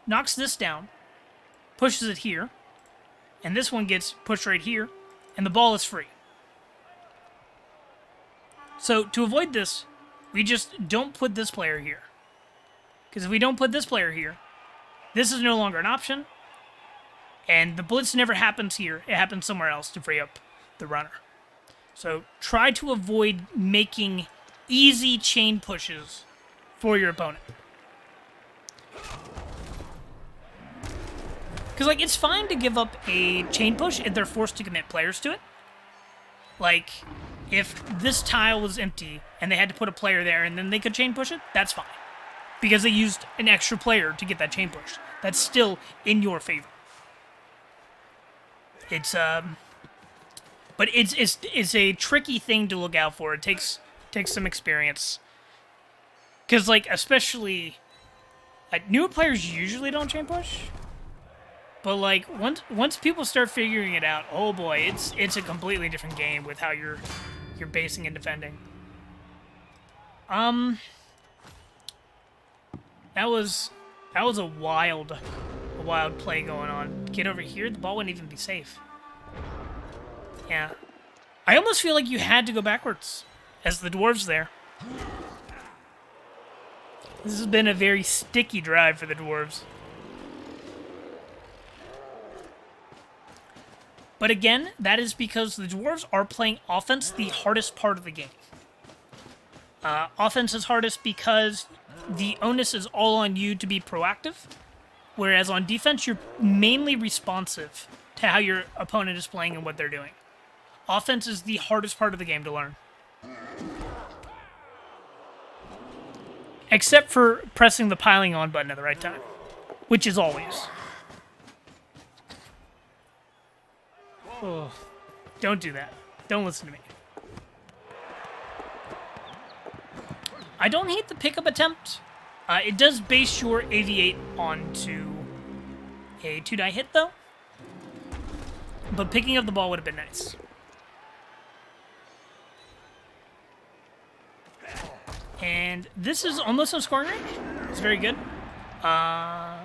knocks this down, pushes it here, and this one gets pushed right here, and the ball is free. So to avoid this, we just don't put this player here. Because if we don't put this player here, this is no longer an option, and the blitz never happens here. It happens somewhere else to free up the runner. So try to avoid making easy chain pushes for your opponent. Because, like, it's fine to give up a chain push if they're forced to commit players to it. Like, if this tile was empty and they had to put a player there and then they could chain push it, that's fine. Because they used an extra player to get that chain push. That's still in your favor. But it's a tricky thing to look out for. It takes some experience. Because, like, especially, like, newer players usually don't chain push. But, like, once people start figuring it out, oh boy, it's a completely different game with how you're basing and defending. That was a wild play going on. Get over here, the ball wouldn't even be safe. Yeah. I almost feel like you had to go backwards as the dwarves there. This has been a very sticky drive for the dwarves. But again, that is because the dwarves are playing offense the hardest part of the game. Offense is hardest because the onus is all on you to be proactive, whereas on defense, you're mainly responsive to how your opponent is playing and what they're doing. Offense is the hardest part of the game to learn. Except for pressing the piling on button at the right time, which is always. Oh, don't do that. Don't listen to me. I don't hate the pickup attempt. It does base your AV8 onto a 2-die hit, though. But picking up the ball would have been nice. And this is almost no scoring range. It's very good. I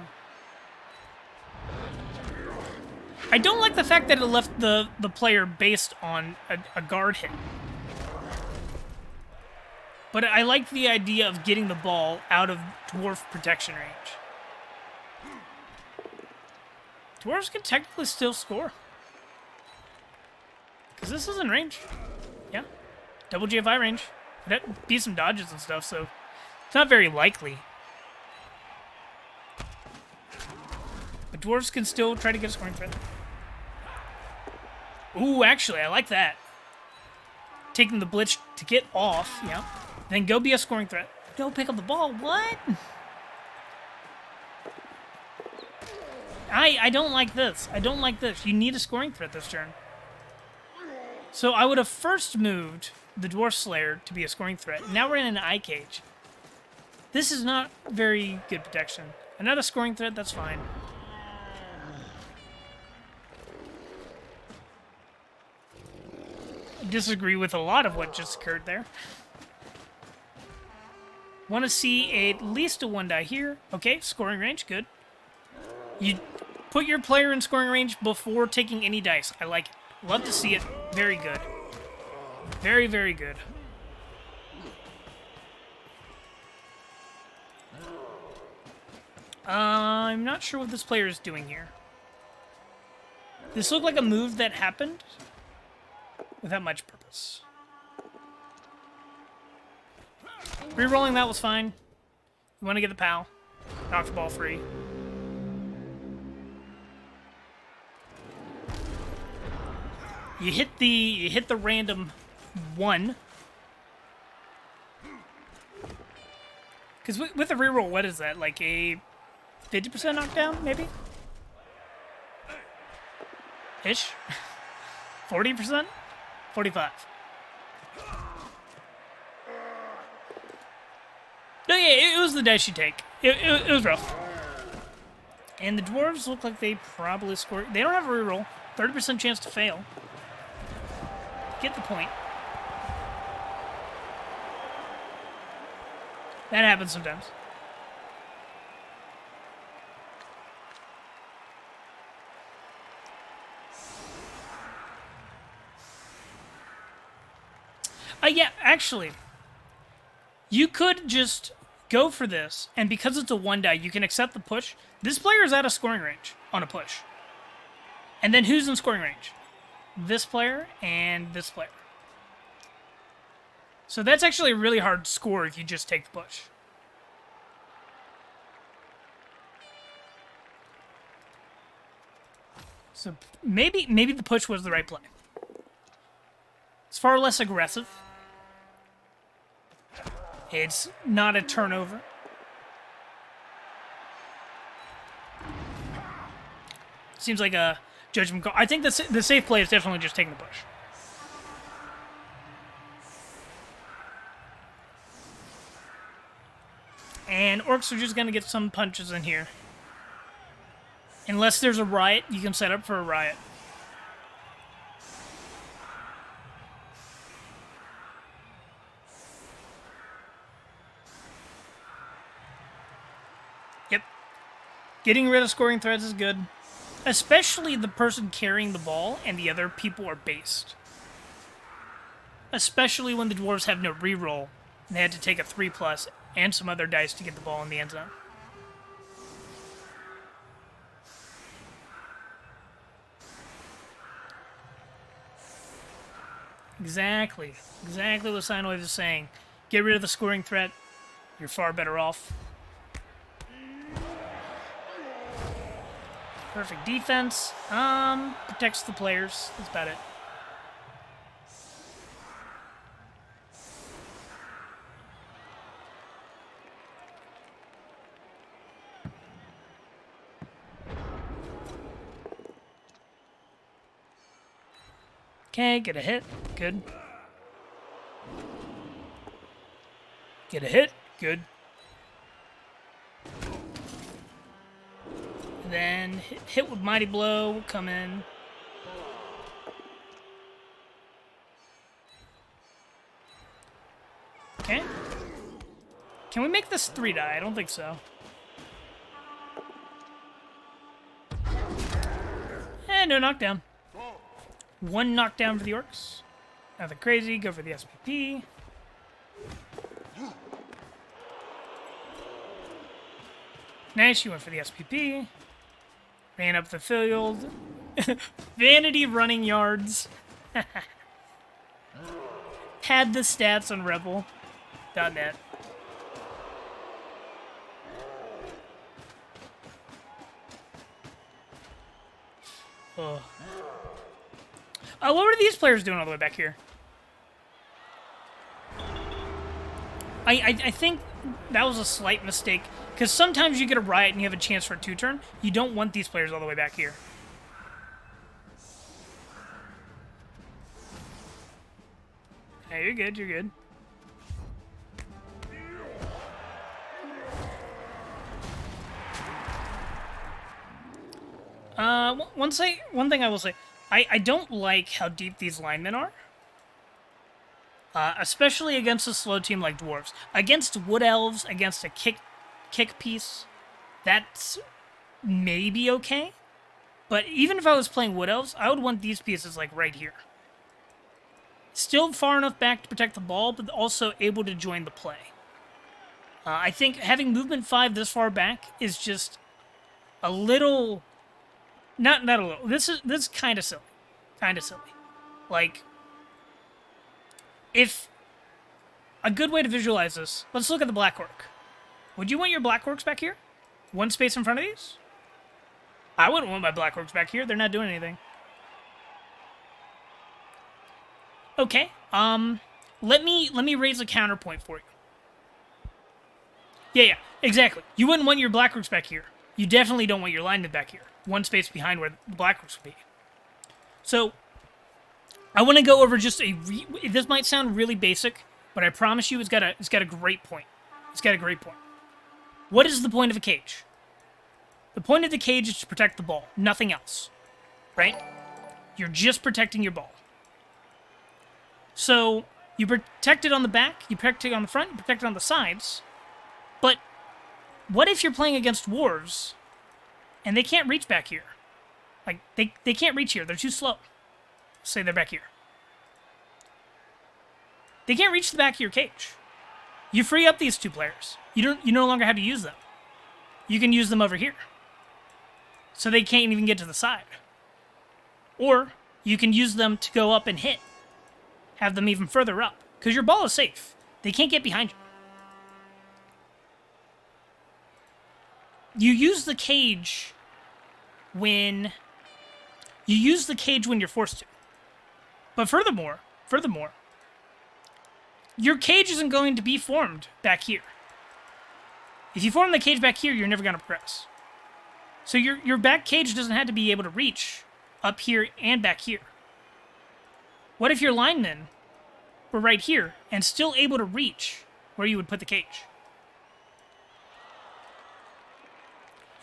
don't like the fact that it left the player based on a guard hit. But I like the idea of getting the ball out of dwarf protection range. Dwarves can technically still score. Because this is in range. Yeah. Double GFI range. It'd be some dodges and stuff, so it's not very likely. But dwarves can still try to get a scoring threat. Ooh, actually, I like that. Taking the blitz to get off, yeah. Then go be a scoring threat. Go pick up the ball. What? I don't like this. I don't like this. You need a scoring threat this turn. So I would have first moved the Dwarf Slayer to be a scoring threat. Now we're in an eye cage. This is not very good protection. Another scoring threat, that's fine. I disagree with a lot of what just occurred there. Want to see at least a 1-die here. Okay, scoring range, good. You put your player in scoring range before taking any dice. I like it. Love to see it. Very good. Very, very good. I'm not sure what this player is doing here. This looked like a move that happened without much purpose. Rerolling that was fine. You want to get the POW. Knock the ball free. You hit the random 1. Because with a reroll, what is that? Like a 50% knockdown, maybe? Ish? 40%? 45. No, yeah, it was the dice you take. It was rough. And the dwarves look like they probably scored. They don't have a reroll. 30% chance to fail. Get the point. That happens sometimes. Yeah, actually, you could just go for this, and because it's a 1-die, you can accept the push. This player is out of scoring range on a push. And then who's in scoring range? This player and this player. So that's actually a really hard score if you just take the push. So maybe the push was the right play. It's far less aggressive. It's not a turnover. Seems like a judgment call. I think the safe play is definitely just taking the push. And orcs are just going to get some punches in here. Unless there's a riot, you can set up for a riot. Yep. Getting rid of scoring threats is good. Especially the person carrying the ball and the other people are based. Especially when the dwarves have no reroll and they had to take a 3+ and some other dice to get the ball in the end zone. Exactly. Exactly what Sinewave is saying. Get rid of the scoring threat. You're far better off. Perfect defense. Protects the players. That's about it. Okay, get a hit. Good. Get a hit. Good. Then hit with Mighty Blow will come in. Okay. Can we make this 3-die? I don't think so. No knockdown. 1 knockdown for the orcs. Nothing crazy. Go for the SPP. Nice, you went for the SPP. Ran up the field. Vanity running yards. Had the stats on Rebbl.net. Oh. What were these players doing all the way back here? I think that was a slight mistake, because sometimes you get a riot and you have a chance for a 2-turn. You don't want these players all the way back here. Hey, you're good, you're good. One thing I will say, I don't like how deep these linemen are. Especially against a slow team like Dwarves. Against Wood Elves, against a kick piece, that's maybe okay. But even if I was playing Wood Elves, I would want these pieces like right here. Still far enough back to protect the ball, but also able to join the play. I think having movement 5 this far back is just a little... Not a little. This is kind of silly. Kind of silly. Like... If a good way to visualize this, let's look at the Black Orc. Would you want your Black Orcs back here? One space in front of these? I wouldn't want my Black Orcs back here. They're not doing anything. Okay. Let me raise a counterpoint for you. Yeah, exactly. You wouldn't want your Black Orcs back here. You definitely don't want your linemen back here. One space behind where the Black Orcs would be. So... I want to go over just this might sound really basic, but I promise you it's got a great point. It's got a great point. What is the point of a cage? The point of the cage is to protect the ball, nothing else. Right? You're just protecting your ball. So, you protect it on the back, you protect it on the front, you protect it on the sides. But what if you're playing against Dwarves and they can't reach back here? Like, they can't reach here, they're too slow. Say they're back here. They can't reach the back of your cage. You free up these two players. You no longer have to use them. You can use them over here. So they can't even get to the side. Or you can use them to go up and hit. Have them even further up. Because your ball is safe. They can't get behind you. You use the cage when you're forced to. But furthermore, your cage isn't going to be formed back here. If you form the cage back here, you're never going to progress. So your back cage doesn't have to be able to reach up here and back here. What if your linemen were right here and still able to reach where you would put the cage?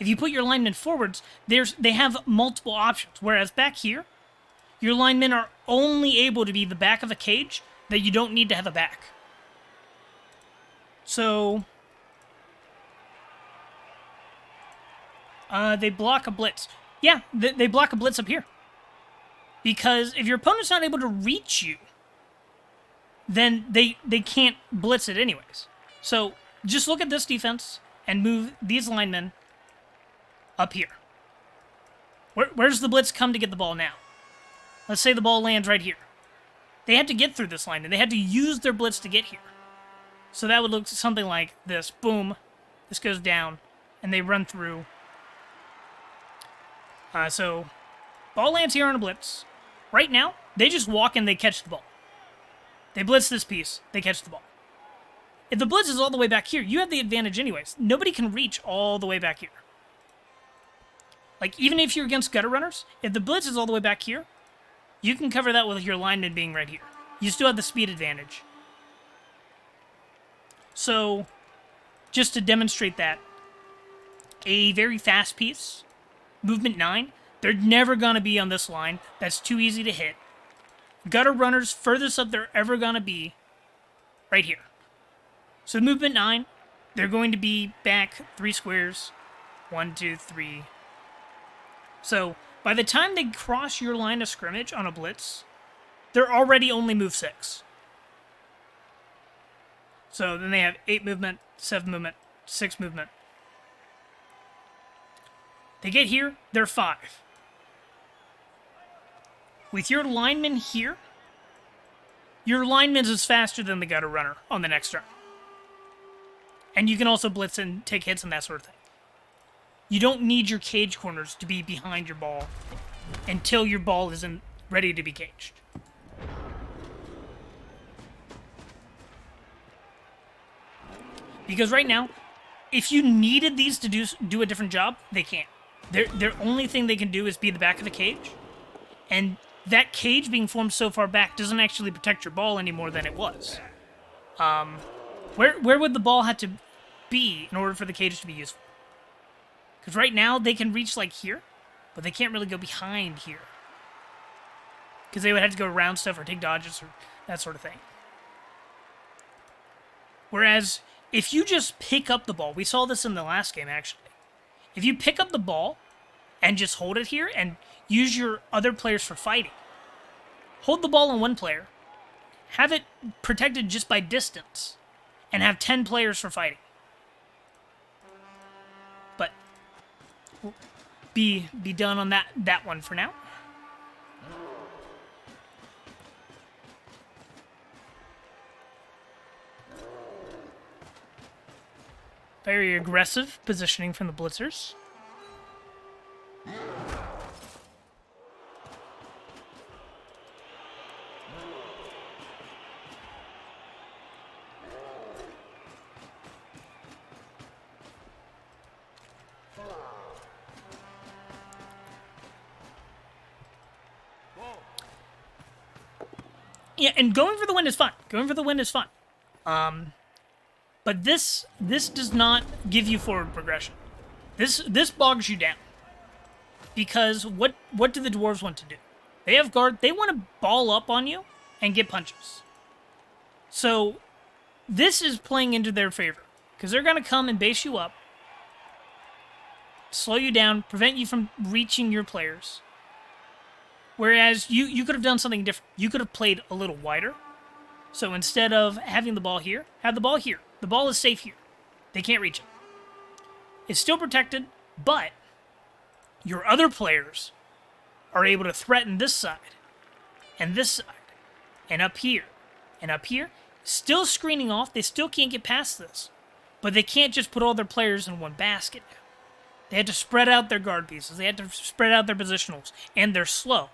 If you put your linemen forwards, they have multiple options. Whereas back here, your linemen are only able to be the back of a cage that you don't need to have a back. So, they block a blitz. Yeah, they block a blitz up here. Because if your opponent's not able to reach you, then they can't blitz it anyways. So, just look at this defense and move these linemen up here. Where's the blitz come to get the ball now? Let's say the ball lands right here. They had to get through this line, and they had to use their blitz to get here. So that would look something like this. Boom. This goes down, and they run through. So, ball lands here on a blitz. Right now, they just walk and they catch the ball. They blitz this piece, they catch the ball. If the blitz is all the way back here, you have the advantage anyways. Nobody can reach all the way back here. Like, even if you're against gutter runners, if the blitz is all the way back here, you can cover that with your lineman being right here. You still have the speed advantage. So, just to demonstrate that, a very fast piece, movement 9, they're never going to be on this line. That's too easy to hit. Gutter runners, furthest up they're ever going to be, right here. So movement 9, they're going to be back 3 squares. 1, 2, 3. So, by the time they cross your line of scrimmage on a blitz, they're already only move 6. So then they have 8 movement, 7 movement, 6 movement. They get here, they're 5. With your lineman here, your lineman is faster than the gutter runner on the next turn. And you can also blitz and take hits and that sort of thing. You don't need your cage corners to be behind your ball until your ball isn't ready to be caged. Because right now, if you needed these to do a different job, they can't. Their only thing they can do is be the back of the cage. And that cage being formed so far back doesn't actually protect your ball any more than it was. Where would the ball have to be in order for the cage to be useful? Because right now, they can reach like here, but they can't really go behind here. Because they would have to go around stuff or take dodges or that sort of thing. Whereas, if you just pick up the ball, we saw this in the last game actually. If you pick up the ball and just hold it here and use your other players for fighting, hold the ball on one player, have it protected just by distance, and have 10 players for fighting. But we'll be done on that one for now. Very aggressive positioning from the blitzers. Yeah, and going for the win is fun. Going for the win is fun. But this does not give you forward progression. This bogs you down. Because what do the dwarves want to do? They have guard. They want to ball up on you and get punches. So this is playing into their favor. Because they're going to come and base you up, slow you down, prevent you from reaching your players. Whereas you could have done something different. You could have played a little wider. So instead of having the ball here, have the ball here. The ball is safe here. They can't reach it. It's still protected, but your other players are able to threaten this side, and this side, and up here, and up here. Still screening off. They still can't get past this. But they can't just put all their players in one basket now. They had to spread out their guard pieces. They had to spread out their positionals, and they're slow.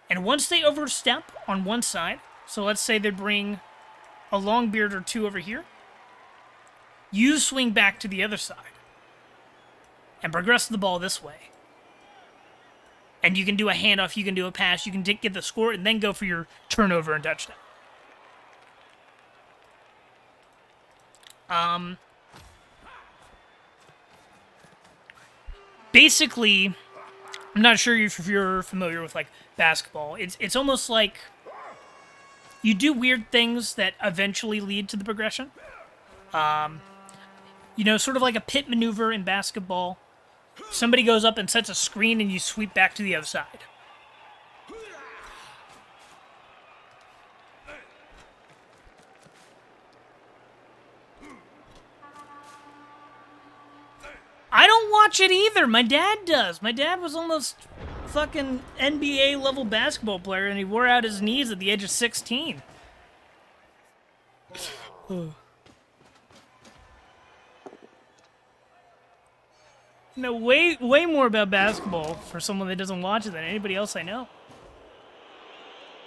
And once they overstep on one side, so let's say they bring a long beard or two over here, you swing back to the other side and progress the ball this way. And you can do a handoff, you can do a pass, you can get the score, and then go for your turnover and touchdown. Basically, I'm not sure if you're familiar with like basketball. It's almost like you do weird things that eventually lead to the progression. You know, sort of like a pit maneuver in basketball. Somebody goes up and sets a screen and you sweep back to the other side. I don't watch it either. My dad does. My dad was almost fucking NBA level basketball player and he wore out his knees at the age of 16. Know way more about basketball for someone that doesn't watch it than anybody else I know.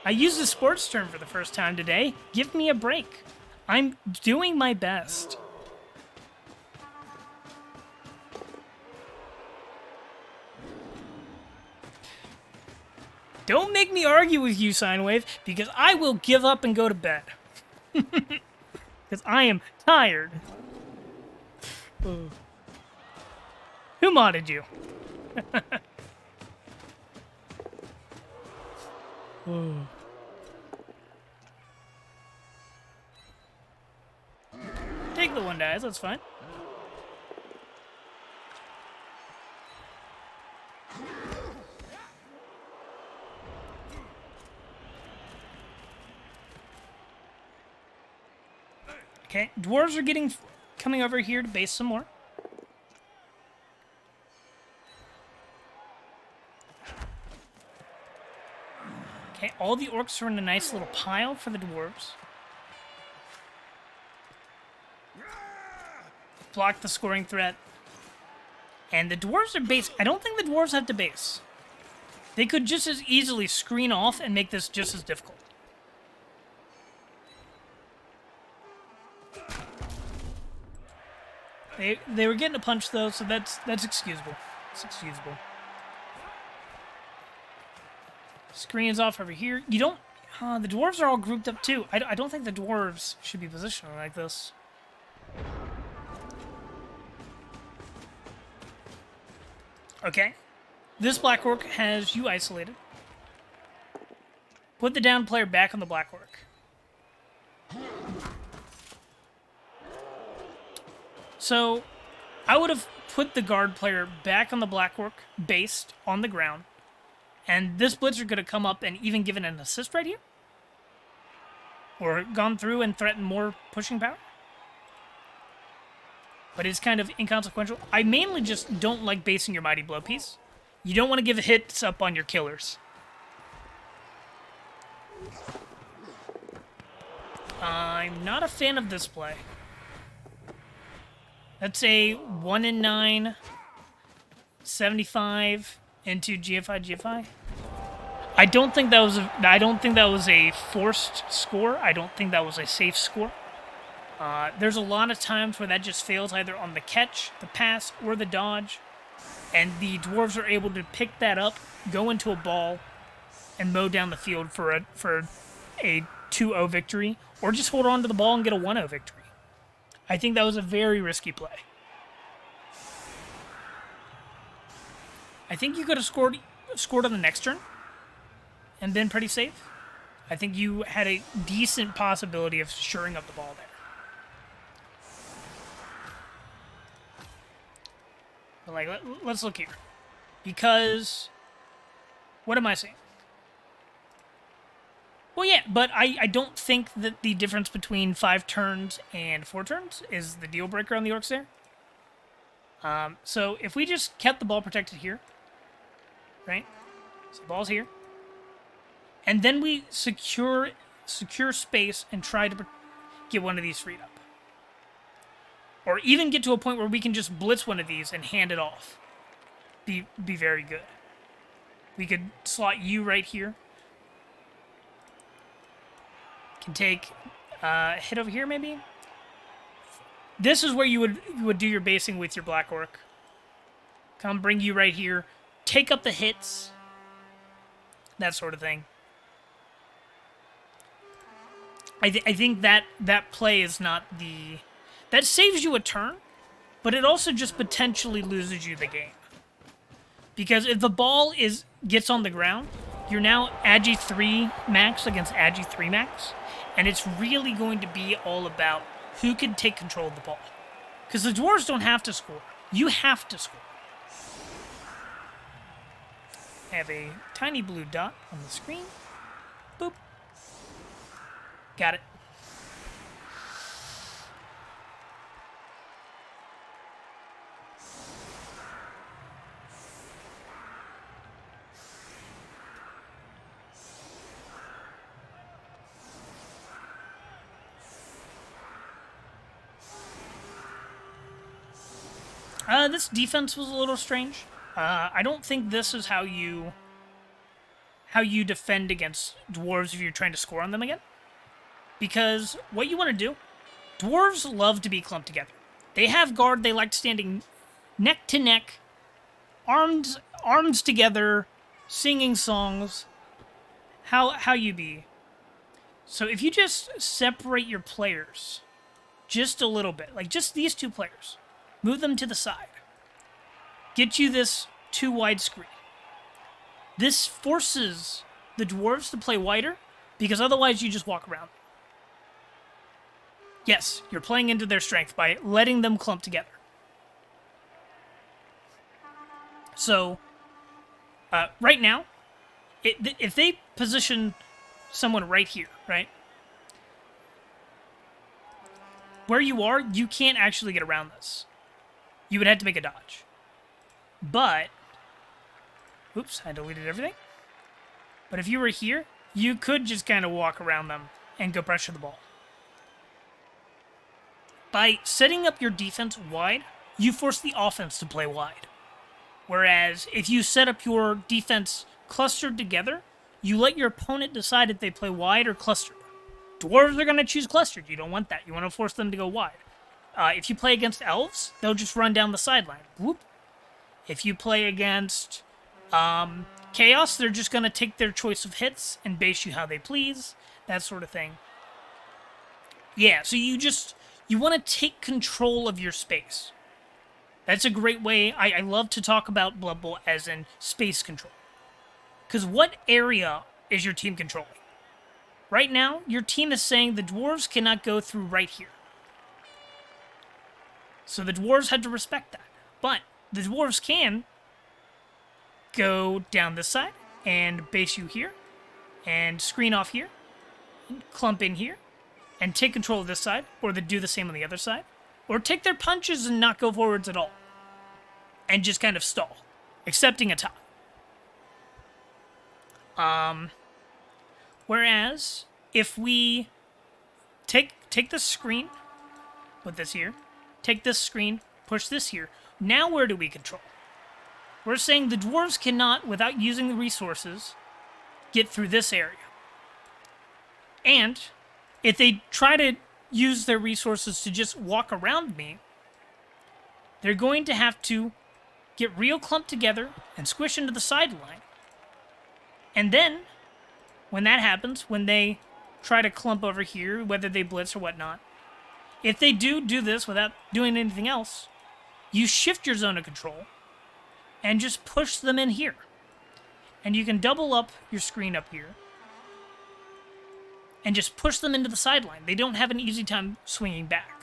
I used a sports term for the first time today. Give me a break. I'm doing my best. Don't make me argue with you, Sinewave, because I will give up and go to bed. Because I am tired. Who modded you? Take the one dice, that's fine. Okay, dwarves are coming over here to base some more. Okay, all the orcs are in a nice little pile for the dwarves. Block the scoring threat. And the dwarves are base. I don't think the dwarves have to base. They could just as easily screen off and make this just as difficult. They were getting a punch though, so that's excusable. It's excusable. Screens off over here. You don't... the dwarves are all grouped up too. I don't think the dwarves should be positioned like this. Okay. This black orc has you isolated. Put the down player back on the black orc. So, I would have put the guard player back on the black orc, based on the ground. And this blitzer could have come up and even given an assist right here. Or gone through and threatened more pushing power. But it's kind of inconsequential. I mainly just don't like basing your Mighty Blow piece. You don't want to give hits up on your killers. I'm not a fan of this play. That's a 1 in 9, 75 into GFI. I don't think that was a forced score. I don't think that was a safe score. There's a lot of times where that just fails either on the catch, the pass, or the dodge. And the dwarves are able to pick that up, go into a ball, and mow down the field for a 2-0 victory, or just hold on to the ball and get a 1-0 victory. I think that was a very risky play. I think you could have scored on the next turn and been pretty safe. I think you had a decent possibility of shoring up the ball there. But like, let's look here. Because, what am I saying? Well, yeah, but I don't think that the difference between 5 turns and 4 turns is the deal breaker on the orcs there. So if we just kept the ball protected here, right? So the ball's here. And then we secure space and try to get one of these freed up. Or even get to a point where we can just blitz one of these and hand it off. Be very good. We could slot you right here. Can take a hit over here, maybe? This is where you would do your basing with your black orc. Come bring you right here. Take up the hits. That sort of thing. I think that play is not the... That saves you a turn, but it also just potentially loses you the game. Because if the ball gets on the ground, you're now Agi 3 max against Agi 3 max, and it's really going to be all about who can take control of the ball. Because the dwarves don't have to score. You have to score. I have a tiny blue dot on the screen. Boop. Got it. This defense was a little strange. I don't think this is how you defend against dwarves if you're trying to score on them again. Because what you want to do, dwarves love to be clumped together. They have guard, they like standing neck to neck, arms together, singing songs. How you be. So if you just separate your players just a little bit, like just these 2 players, move them to the side. Get you this 2 wide screen. This forces the dwarves to play wider, because otherwise you just walk around. Yes, you're playing into their strength by letting them clump together. So, right now, if they position someone right here, right? where you are, you can't actually get around this. You would have to make a dodge. But, oops, I deleted everything. But if you were here, you could just kind of walk around them and go pressure the ball. By setting up your defense wide, you force the offense to play wide. Whereas if you set up your defense clustered together, you let your opponent decide if they play wide or clustered. Dwarves are going to choose clustered. You don't want that. You want to force them to go wide. If you play against elves, they'll just run down the sideline. Whoop. If you play against chaos, they're just going to take their choice of hits and base you how they please. That sort of thing. Yeah, so you want to take control of your space. That's a great way. I love to talk about Blood Bowl as in space control. Because what area is your team controlling? Right now, your team is saying the dwarves cannot go through right here. So the dwarves had to respect that. But the dwarves can go down this side and base you here, and screen off here, and clump in here, and take control of this side, or they do the same on the other side, or take their punches and not go forwards at all, and just kind of stall, accepting a tie. Whereas, if we take this screen, put this here, take this screen, push this here, now where do we control? We're saying the dwarves cannot, without using the resources, get through this area. And if they try to use their resources to just walk around me, they're going to have to get real clumped together and squish into the sideline. And then, when that happens, when they try to clump over here, whether they blitz or whatnot, if they do this without doing anything else, you shift your zone of control and just push them in here. And you can double up your screen up here and just push them into the sideline. They don't have an easy time swinging back.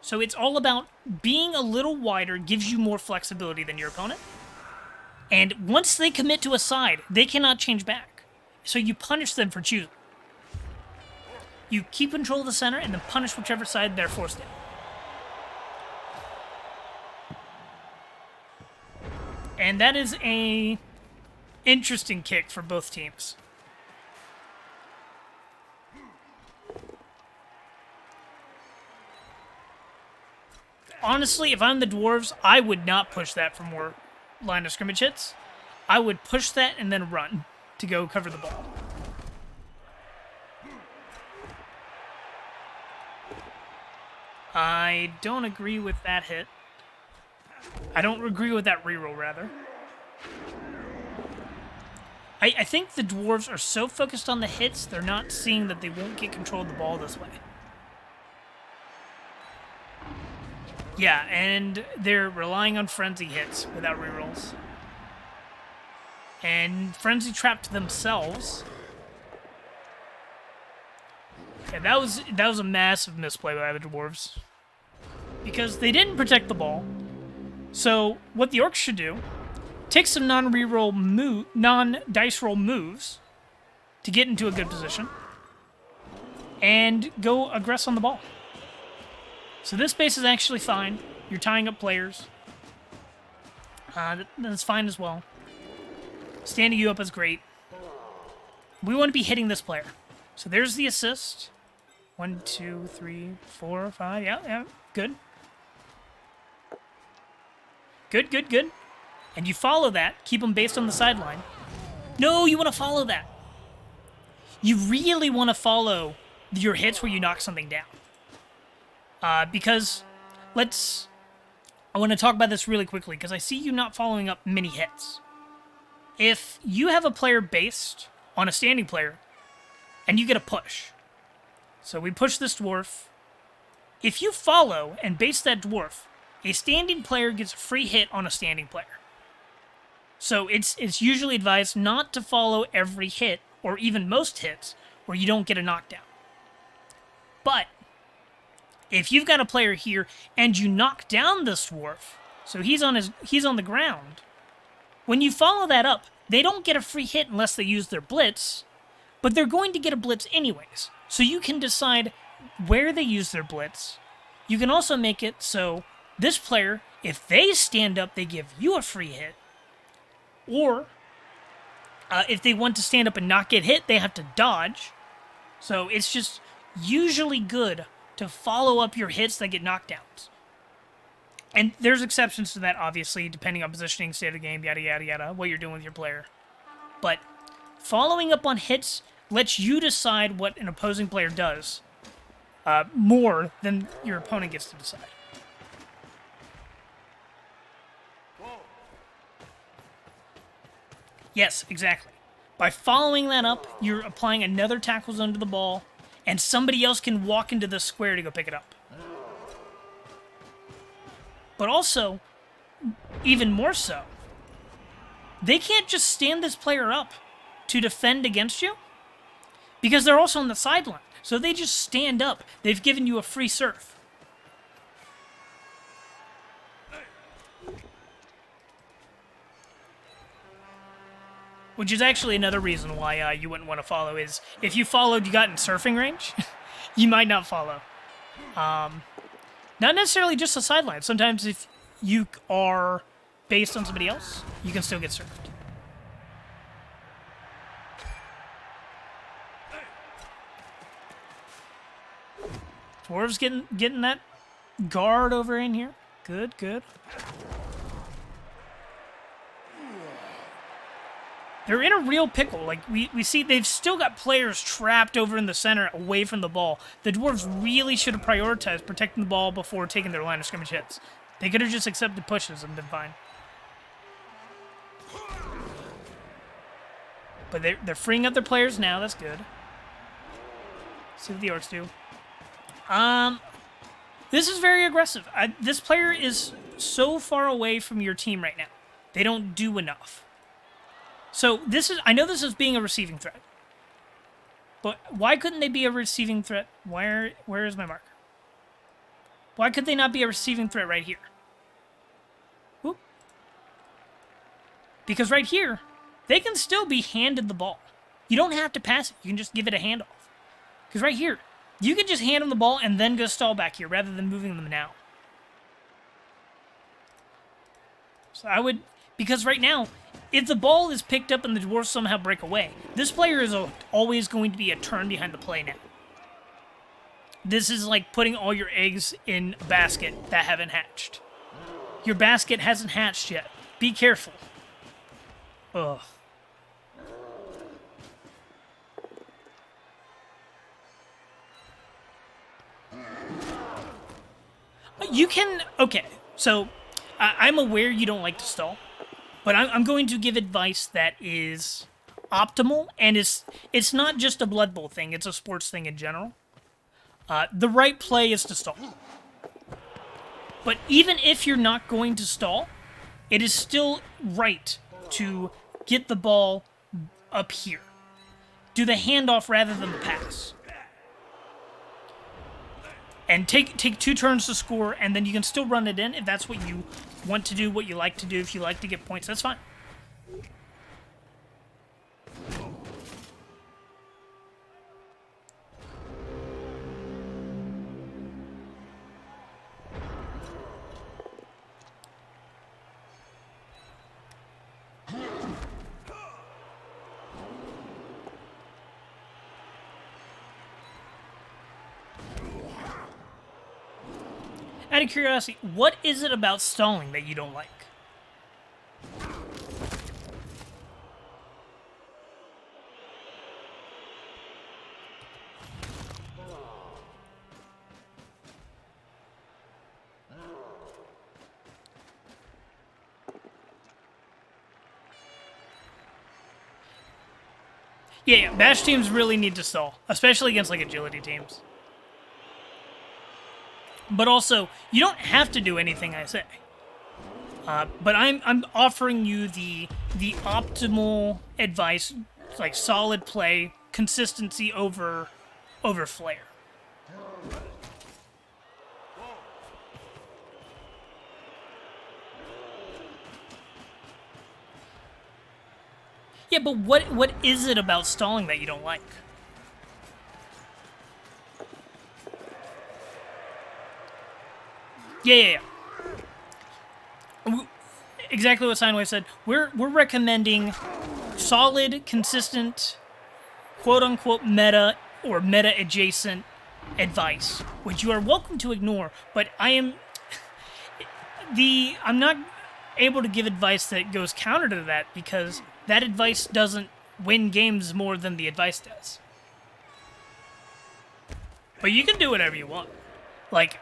So it's all about being a little wider gives you more flexibility than your opponent. And once they commit to a side, they cannot change back. So you punish them for choosing. You keep control of the center and then punish whichever side they're forced in. And that is a interesting kick for both teams. Honestly, if I'm the dwarves, I would not push that for more line of scrimmage hits. I would push that and then run to go cover the ball. I don't agree with that hit. I don't agree with that reroll, rather. I think the dwarves are so focused on the hits, they're not seeing that they won't get control of the ball this way. Yeah, and they're relying on frenzy hits without rerolls. And frenzy trapped themselves. Yeah, that was a massive misplay by the dwarves. Because they didn't protect the ball. So what the orcs should do, take some non-dice roll moves to get into a good position, and go aggress on the ball. So this base is actually fine. You're tying up players. That's fine as well. Standing you up is great. We want to be hitting this player. So there's the assist. 1, 2, 3, 4, 5. Yeah, good. Good. And you follow that. Keep them based on the sideline. No, you want to follow that. You really want to follow your hits where you knock something down. Because I want to talk about this really quickly, because I see you not following up many hits. If you have a player based on a standing player, and you get a push, so we push this dwarf, if you follow and base that dwarf, a standing player gets a free hit on a standing player. So it's usually advised not to follow every hit, or even most hits, where you don't get a knockdown. But if you've got a player here and you knock down this dwarf, so he's on the ground, when you follow that up, they don't get a free hit unless they use their blitz, but they're going to get a blitz anyways. So you can decide, where they use their blitz. You can also make it so this player, if they stand up, they give you a free hit. Or if they want to stand up and not get hit, they have to dodge. So it's just usually good to follow up your hits that get knockdowns. And there's exceptions to that, obviously, depending on positioning, state of the game, yada, yada, yada, what you're doing with your player. But following up on hits lets you decide what an opposing player does more than your opponent gets to decide. Yes, exactly. By following that up, you're applying another tackle zone to the ball, and somebody else can walk into the square to go pick it up. But also, even more so, they can't just stand this player up to defend against you because they're also on the sideline. So they just stand up. They've given you a free serve. Which is actually another reason why you wouldn't want to follow is if you followed, you got in surfing range, you might not follow. Not necessarily just the sideline. Sometimes if you are based on somebody else, you can still get served. Dwarves getting that guard over in here. Good, good. They're in a real pickle. Like, we see they've still got players trapped over in the center away from the ball. The Dwarves really should have prioritized protecting the ball before taking their line of scrimmage hits. They could have just accepted pushes and been fine. But they're freeing up their players now. That's good. See what the Orcs do. This is very aggressive. This player is so far away from your team right now. They don't do enough. So I know this is being a receiving threat. But why couldn't they be a receiving threat? Where is my marker? Why could they not be a receiving threat right here? Whoop. Because right here, they can still be handed the ball. You don't have to pass it. You can just give it a handoff. Because right here, you can just hand them the ball and then go stall back here rather than moving them now. So I would, because right now, if the ball is picked up and the Dwarves somehow break away, this player is always going to be a turn behind the play now. This is like putting all your eggs in a basket that haven't hatched. Your basket hasn't hatched yet. Be careful. Ugh. You can... Okay, so I'm aware you don't like to stall. But I'm going to give advice that is optimal, and it's not just a Blood Bowl thing, it's a sports thing in general. The right play is to stall. But even if you're not going to stall, it is still right to get the ball up here. Do the handoff rather than the pass. And take 2 turns to score, and then you can still run it in if that's what you want to do, what you like to do. If you like to get points, that's fine. Out of curiosity, what is it about stalling that you don't like? Yeah, bash teams really need to stall, especially against like agility teams. But also, you don't have to do anything I say. But I'm offering you the optimal advice, like solid play, consistency over flair. Yeah, but what is it about stalling that you don't like? Yeah. Exactly what Sinewave said. We're recommending solid, consistent, quote-unquote meta or meta-adjacent advice, which you are welcome to ignore, but I'm not able to give advice that goes counter to that because that advice doesn't win games more than the advice does. But you can do whatever you want. Like,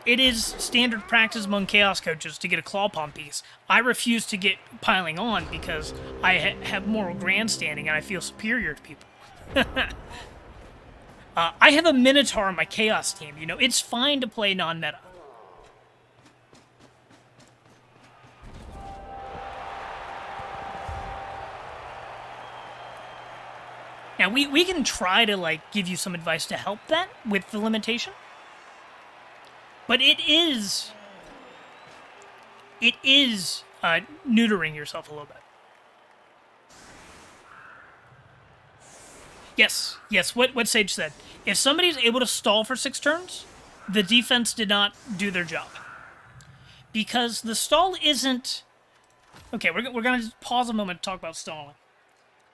it is standard practice among Chaos coaches to get a Claw Palm piece. I refuse to get piling on because I have moral grandstanding and I feel superior to people. I have a Minotaur on my Chaos team, you know? It's fine to play non-meta. Now, we can try to, like, give you some advice to help that with the limitation. But it is neutering yourself a little bit. Yes, what Sage said. If somebody's able to stall for 6 turns, the defense did not do their job. Because the stall isn't... Okay, we're going to pause a moment to talk about stalling.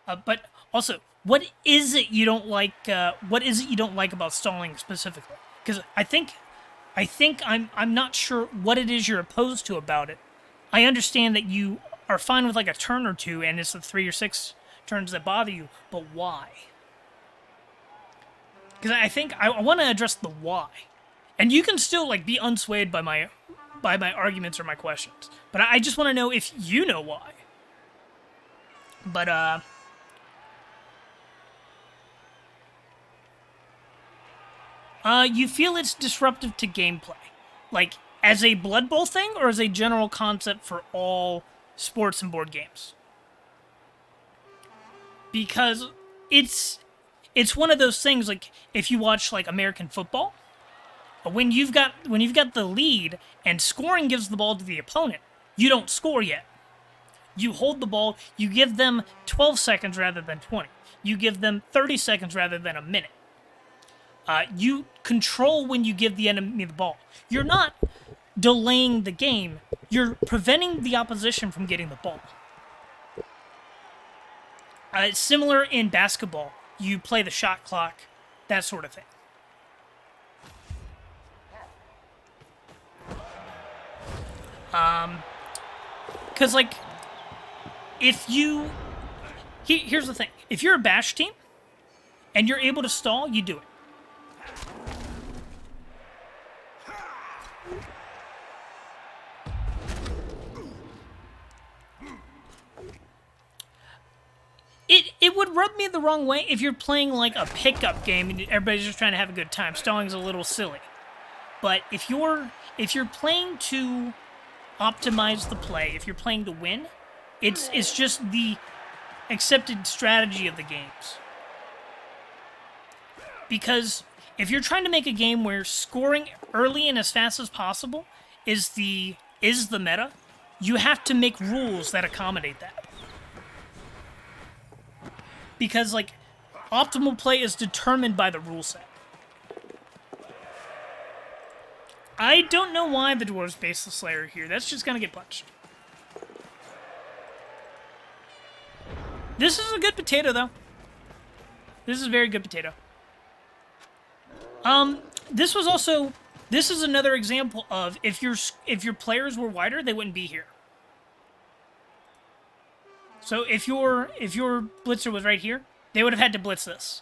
But also, what is it you don't like about stalling specifically? Because I think I'm not sure what it is you're opposed to about it. I understand that you are fine with like a turn or two and it's the 3 or 6 turns that bother you, but why? Because I think I want to address the why. And you can still like be unswayed by my arguments or my questions. But I just want to know if you know why. But you feel it's disruptive to gameplay. Like, as a Blood Bowl thing, or as a general concept for all sports and board games? Because it's one of those things, like, if you watch, like, American football, when you've got the lead, and scoring gives the ball to the opponent, you don't score yet. You hold the ball, you give them 12 seconds rather than 20. You give them 30 seconds rather than a minute. You control when you give the enemy the ball. You're not delaying the game. You're preventing the opposition from getting the ball. Similar in basketball. You play the shot clock, that sort of thing. Because, like, if you... Here's the thing. If you're a bash team, and you're able to stall, you do it. It would rub me the wrong way if you're playing like a pickup game and everybody's just trying to have a good time. Stalling's a little silly. But if you're playing to optimize the play, if you're playing to win, it's just the accepted strategy of the games. Because if you're trying to make a game where scoring early and as fast as possible is the meta, you have to make rules that accommodate that. Because, like, optimal play is determined by the rule set. I don't know why the dwarves base the Slayer here. That's just gonna get punched. This is a good potato, though. This is a very good potato. This is another example of if your players were wider, they wouldn't be here. So if your blitzer was right here, they would have had to blitz this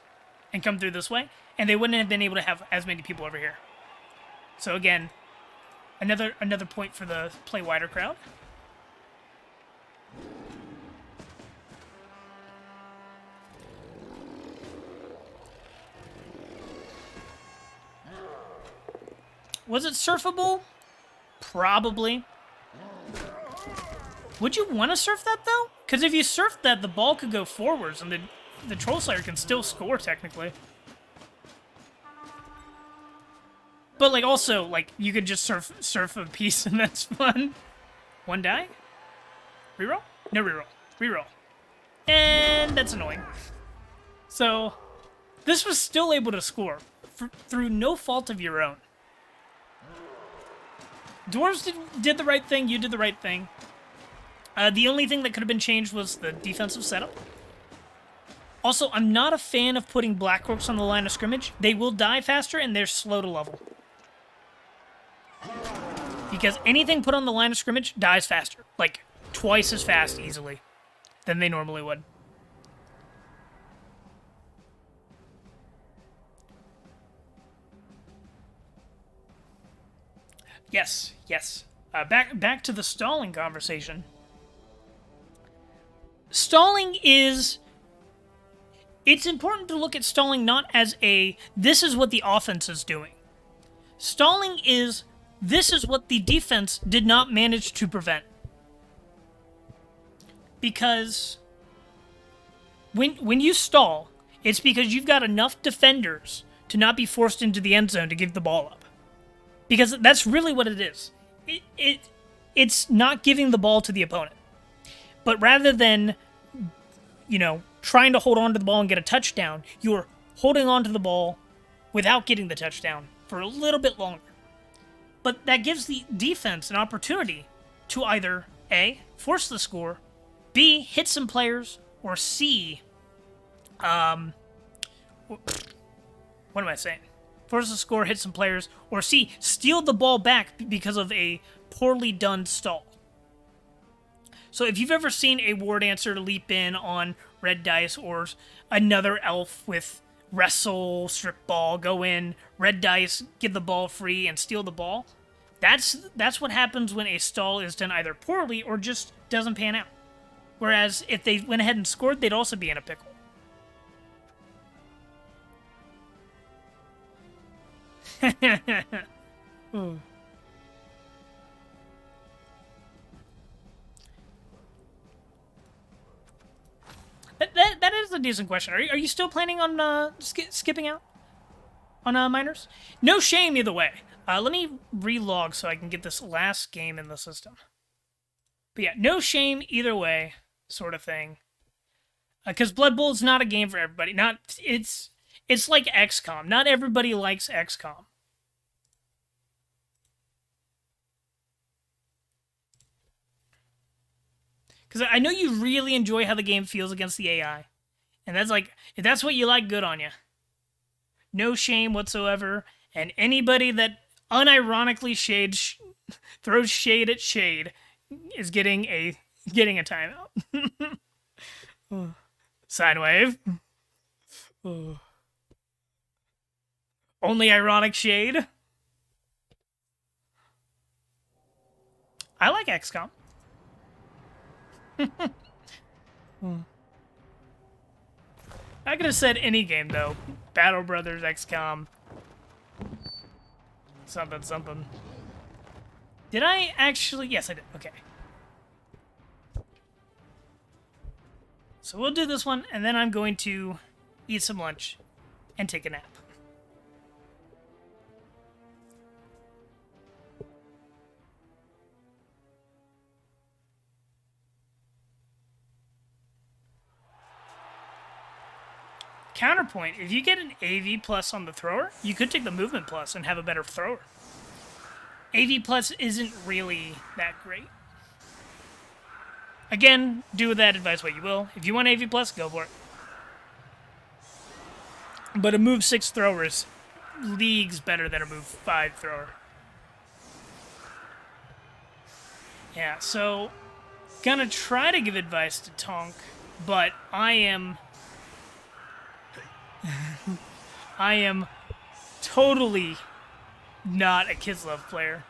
and come through this way, and they wouldn't have been able to have as many people over here. So again, another point for the play wider crowd. Was it surfable? Probably. Would you want to surf that, though? Because if you surf that, the ball could go forwards, and the Troll Slayer can still score, technically. But, like, also, like, you could just surf a piece, and that's fun. One die? Reroll? No reroll. Reroll. And that's annoying. So, this was still able to score through no fault of your own. Dwarves did the right thing. You did the right thing. The only thing that could have been changed was the defensive setup. Also, I'm not a fan of putting Black Orcs on the line of scrimmage. They will die faster, and they're slow to level. Because anything put on the line of scrimmage dies faster. Like, twice as fast, easily, than they normally would. Yes, yes. Back to the stalling conversation. Stalling is... It's important to look at stalling not as a, this is what the offense is doing. Stalling is, this is what the defense did not manage to prevent. Because when you stall, it's because you've got enough defenders to not be forced into the end zone to give the ball up. Because that's really what it is. It's not giving the ball to the opponent. But rather than, you know, trying to hold on to the ball and get a touchdown, you're holding on to the ball without getting the touchdown for a little bit longer. But that gives the defense an opportunity to either A, force the score, B, hit some players, or C, what am I saying? Force the score, hit some players, or C, steal the ball back because of a poorly done stall. So if you've ever seen a War Dancer leap in on red dice, or another elf with wrestle, strip ball, go in, red dice, give the ball free, and steal the ball, that's what happens when a stall is done either poorly or just doesn't pan out. Whereas if they went ahead and scored, they'd also be in a pickle. That is a decent question. Are you still planning on skipping out on minors? No shame either way. Let me relog so I can get this last game in the system. But yeah, no shame either way, sort of thing. Because Blood Bowl is not a game for everybody. It's like XCOM. Not everybody likes XCOM. Because I know you really enjoy how the game feels against the AI. And that's like, if that's what you like, good on you. No shame whatsoever. And anybody that unironically throws shade at shade is getting a timeout. Sine wave. Only ironic shade. I like XCOM. I could have said any game, though. Battle Brothers, XCOM. Something. Did I actually? Yes, I did. Okay. So we'll do this one, and then I'm going to eat some lunch and take a nap. Counterpoint, if you get an AV plus on the thrower, you could take the movement plus and have a better thrower. AV plus isn't really that great. Again, do with that advice what you will. If you want AV plus, go for it. But a move 6 thrower is leagues better than a move 5 thrower. Yeah, so gonna try to give advice to Tonk, but I am totally not a Kislev player.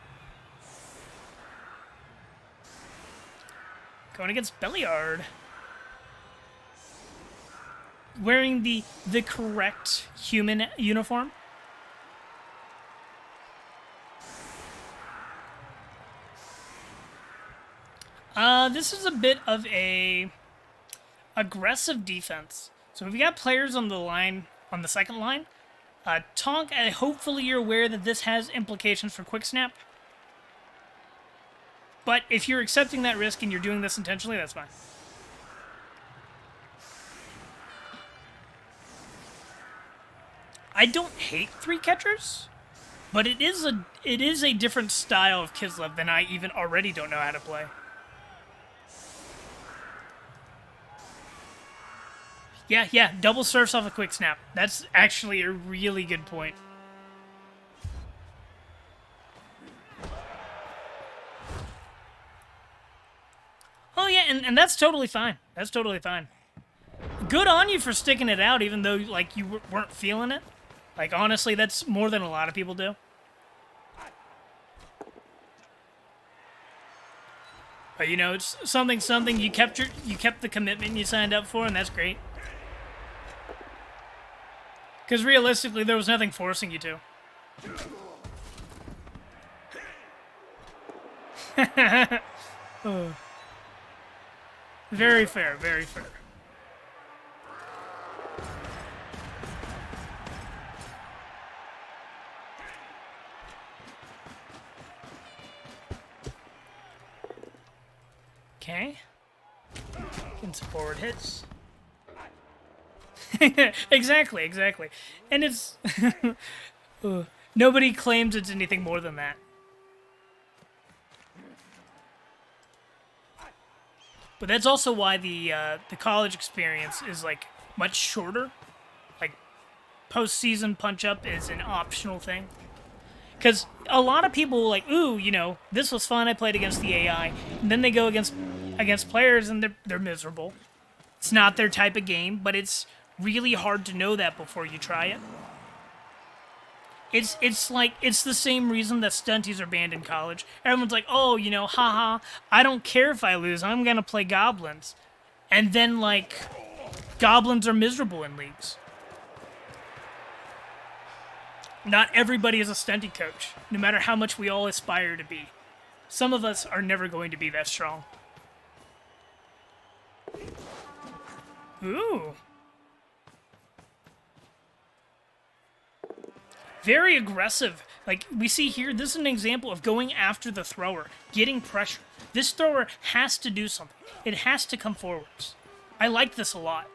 Going against Belliard. Wearing the correct human uniform. This is a bit of a aggressive defense. So if you got players on the line, on the second line, Tonk, hopefully you're aware that this has implications for Quick Snap. But if you're accepting that risk and you're doing this intentionally, that's fine. I don't hate 3 catchers. But it is a different style of Kislev than I even already don't know how to play. Yeah, double surfs off a quick snap. That's actually a really good point. Oh yeah, and that's totally fine. That's totally fine. Good on you for sticking it out, even though like you weren't feeling it. Like honestly, that's more than a lot of people do. But you know, it's something. You kept the commitment you signed up for, and that's great. Because realistically, there was nothing forcing you to. Oh. Very fair, very fair. Okay. Getting some forward hits. Exactly. And it's... Nobody claims it's anything more than that. But that's also why the college experience is, like, much shorter. Like, postseason punch-up is an optional thing. Because a lot of people like, ooh, you know, this was fun, I played against the AI. And then they go against players and they're miserable. It's not their type of game, but it's really hard to know that before you try it. It's like, it's the same reason that stunties are banned in college. Everyone's like, oh, you know, haha, I don't care if I lose, I'm gonna play goblins. And then, like, goblins are miserable in leagues. Not everybody is a stunty coach, no matter how much we all aspire to be. Some of us are never going to be that strong. Ooh. Very aggressive. Like, we see here, this is an example of going after the thrower, getting pressure. This thrower has to do something. It has to come forwards. I like this a lot.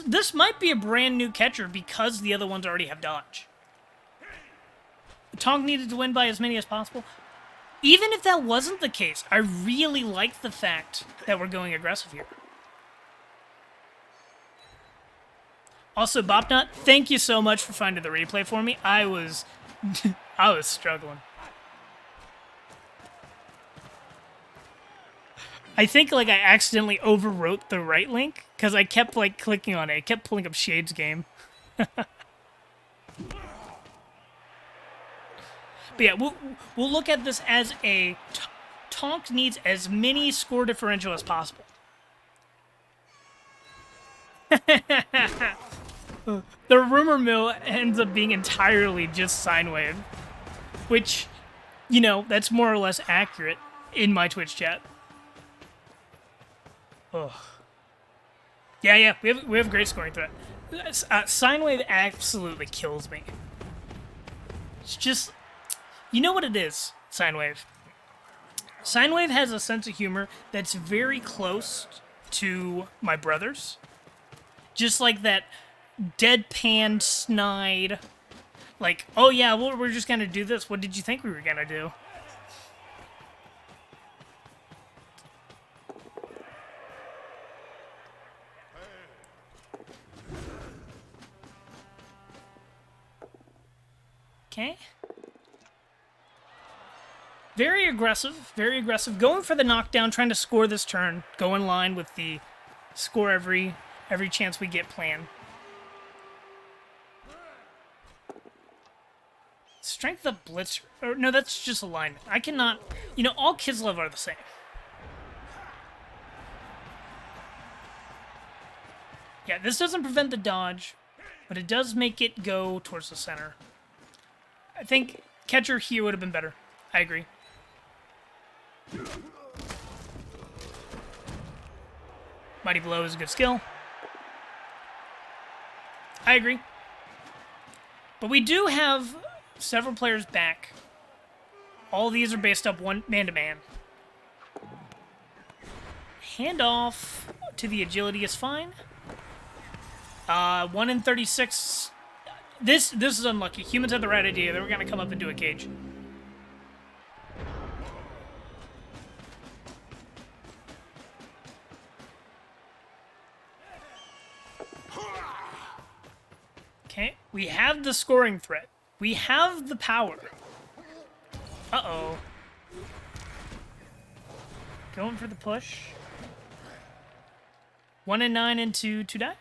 This might be a brand new catcher because the other ones already have dodge. Tonk needed to win by as many as possible. Even if that wasn't the case, I really like the fact that we're going aggressive here. Also, Bopnut, thank you so much for finding the replay for me. I was struggling. I think, like, I accidentally overwrote the right link, because I kept, like, clicking on it. I kept pulling up Shade's game. But yeah, we'll look at this as a... Tonk needs as many score differential as possible. The rumor mill ends up being entirely just sine wave. Which, you know, that's more or less accurate in my Twitch chat. Ugh. Yeah, we have great scoring threat. Sine wave absolutely kills me. It's just, you know what it is, sine wave. Sine wave has a sense of humor that's very close to my brother's. Just like that deadpan, snide, like, oh yeah, well, we're just gonna do this. What did you think we were gonna do? Okay. Very aggressive, very aggressive. Going for the knockdown, trying to score this turn. Go in line with the score every chance we get plan. Strength of Blitzer. Or, no, that's just alignment. I cannot... You know, all Kislev are the same. Yeah, this doesn't prevent the dodge, but it does make it go towards the center. I think catcher here would have been better. I agree. Mighty Blow is a good skill. I agree. But we do have several players back. All these are based up one man-to-man. Handoff to the agility is fine. 1 in 36. This is unlucky. Humans had the right idea. They were going to come up into a cage. Okay, we have the scoring threat. We have the power. Uh-oh. Going for the push. 1 in 9 into 2 die.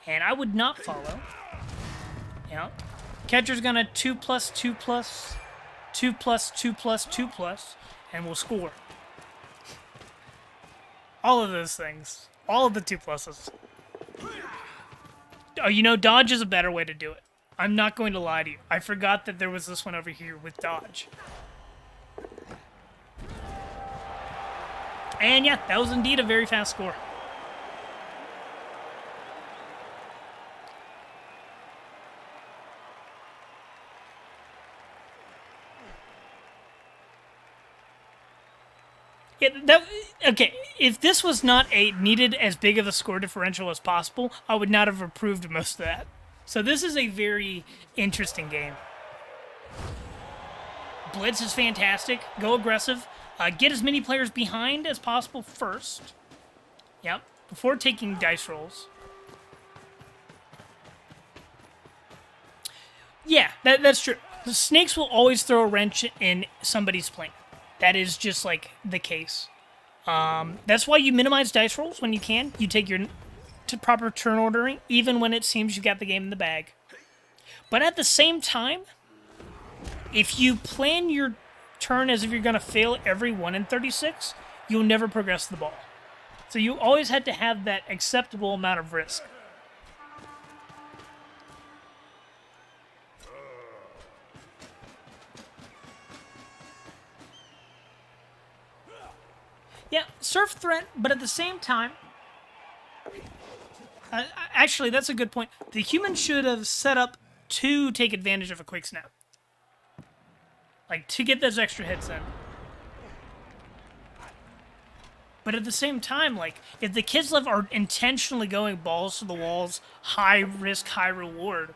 And I would not follow. Yeah. Catcher's gonna 2+, 2+, 2+, 2+, 2+, and we'll score. All of those things. All of the 2+. Oh, you know, dodge is a better way to do it. I'm not going to lie to you. I forgot that there was this one over here with dodge. And yeah, that was indeed a very fast score. Yeah, okay, if this was not needed as big of a score differential as possible, I would not have approved most of that. So this is a very interesting game. Blitz is fantastic. Go aggressive. Get as many players behind as possible first. Yep, before taking dice rolls. Yeah, that's true. The snakes will always throw a wrench in somebody's plan. That is just, like, the case. That's why you minimize dice rolls when you can. You take your proper turn ordering, even when it seems you got the game in the bag. But at the same time, if you plan your turn as if you're going to fail every 1 in 36, you'll never progress the ball. So you always had to have that acceptable amount of risk. Yeah, surf threat, but at the same time... actually, that's a good point. The human should have set up to take advantage of a quick snap. Like, to get those extra hits in. But at the same time, like, if the Kislev are intentionally going balls to the walls, high risk, high reward,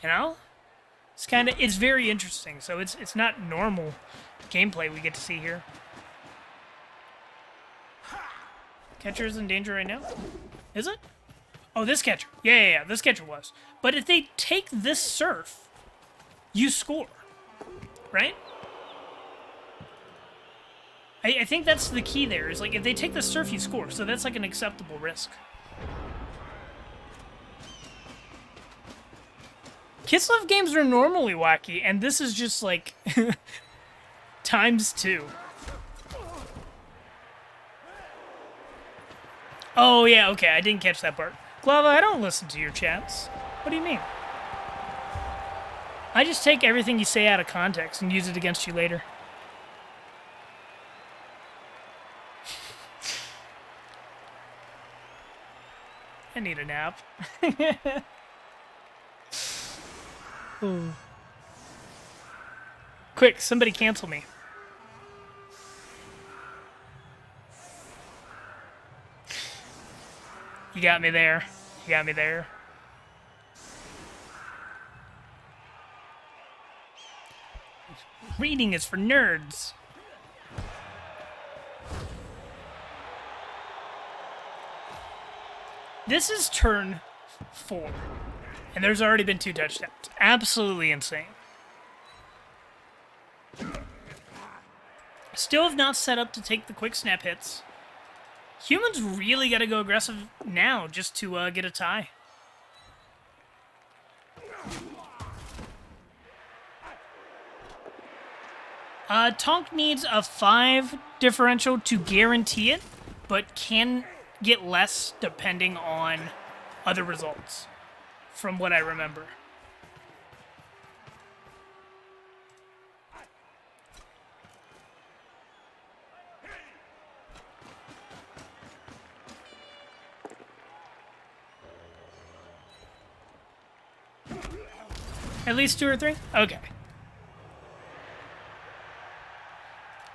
you know? It's very interesting. So it's not normal gameplay we get to see here. Catcher is in danger right now? Is it? Oh, this catcher. Yeah, this catcher was. But if they take this surf, you score. Right? I think that's the key there, is like, if they take the surf, you score. So that's like an acceptable risk. Kislev games are normally wacky, and this is just like ×2. Oh, yeah, okay, I didn't catch that part. Glava, I don't listen to your chats. What do you mean? I just take everything you say out of context and use it against you later. I need a nap. Ooh. Quick, somebody cancel me. You got me there. You got me there. Reading is for nerds. This is turn 4. And there's already been 2 touchdowns. Absolutely insane. Still have not set up to take the quick snap hits. Humans really got to go aggressive now just to get a tie. Tonk needs a 5 differential to guarantee it, but can get less depending on other results, from what I remember. At least 2 or 3? Okay.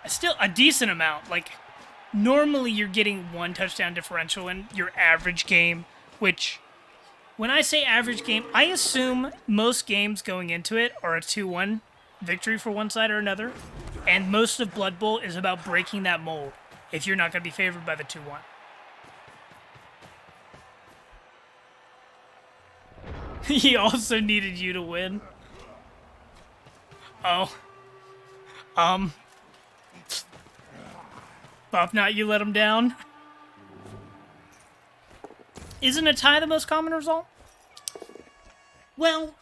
Still a decent amount. Like, normally you're getting 1 touchdown differential in your average game, which, when I say average game, I assume most games going into it are a 2-1 victory for one side or another, and most of Blood Bowl is about breaking that mold if you're not going to be favored by the 2-1. He also needed you to win. Oh. Bob, not you let him down. Isn't a tie the most common result? Well,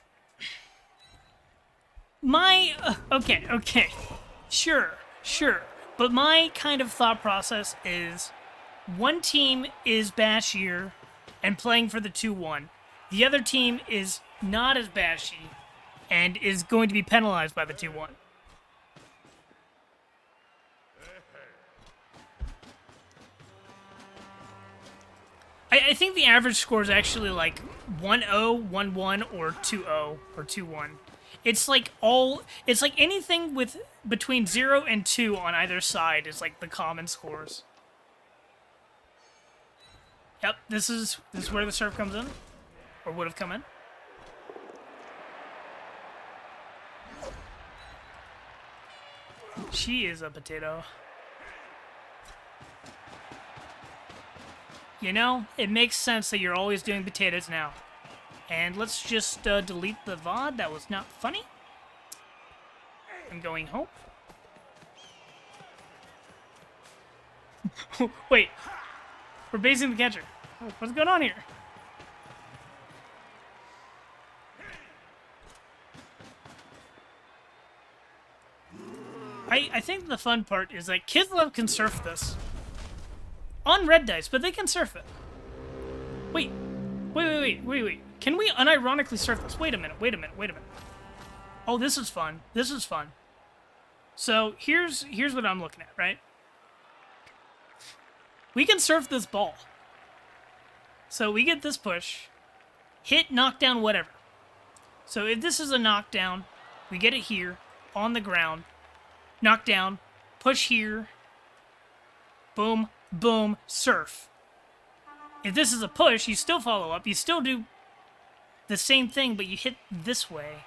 okay. Sure. But my kind of thought process is one team is bashier and playing for the 2-1. The other team is not as bashy and is going to be penalized by the 2-1. I think the average score is actually like 1-0, 1-1, or 2-0, or 2-1. It's like anything with between 0 and 2 on either side is like the common scores. Yep, this is where the serve comes in, or would have come in. She is a potato. You know, it makes sense that you're always doing potatoes now. And let's just delete the VOD. That was not funny. I'm going home. Wait. We're basing the catcher. What's going on here? I think the fun part is that Kislev can surf this. On red dice, but they can surf it. Wait. Can we unironically surf this? Wait a minute. Oh, this is fun. So here's what I'm looking at, right? We can surf this ball. So we get this push, hit, knockdown, whatever. So if this is a knockdown, we get it here, on the ground, knockdown, push here, boom, boom, surf. If this is a push, you still follow up, you still do the same thing, but you hit this way.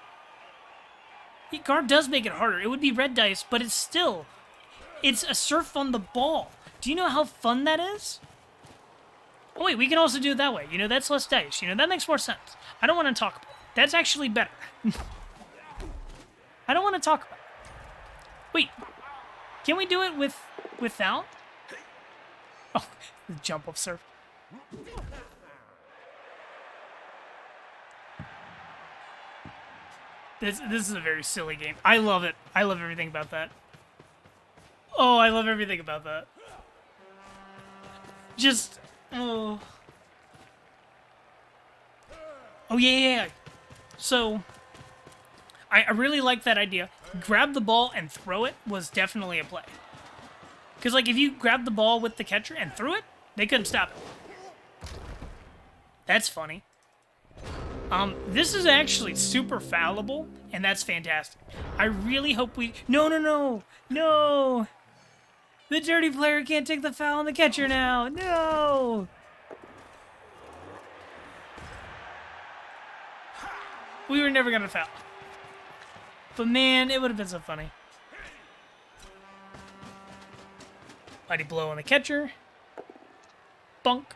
Guard does make it harder. It would be red dice, but it's a surf on the ball. Do you know how fun that is? Oh wait, we can also do it that way. You know, that's less dice. You know, that makes more sense. I don't want to talk about it. That's actually better. I don't want to talk about it. Wait, can we do it without? Oh, the jump up surf. This is a very silly game. I love it. I love everything about that. Oh, I love everything about that. Just, oh. Oh, yeah. So, I really like that idea. Grab the ball and throw it was definitely a play. Because, like, if you grab the ball with the catcher and threw it, they couldn't stop it. That's funny. This is actually super fallible, and that's fantastic. I really hope we... No! The dirty player can't take the foul on the catcher now! No! We were never gonna foul. But man, it would have been so funny. Mighty blow on the catcher. Bunk.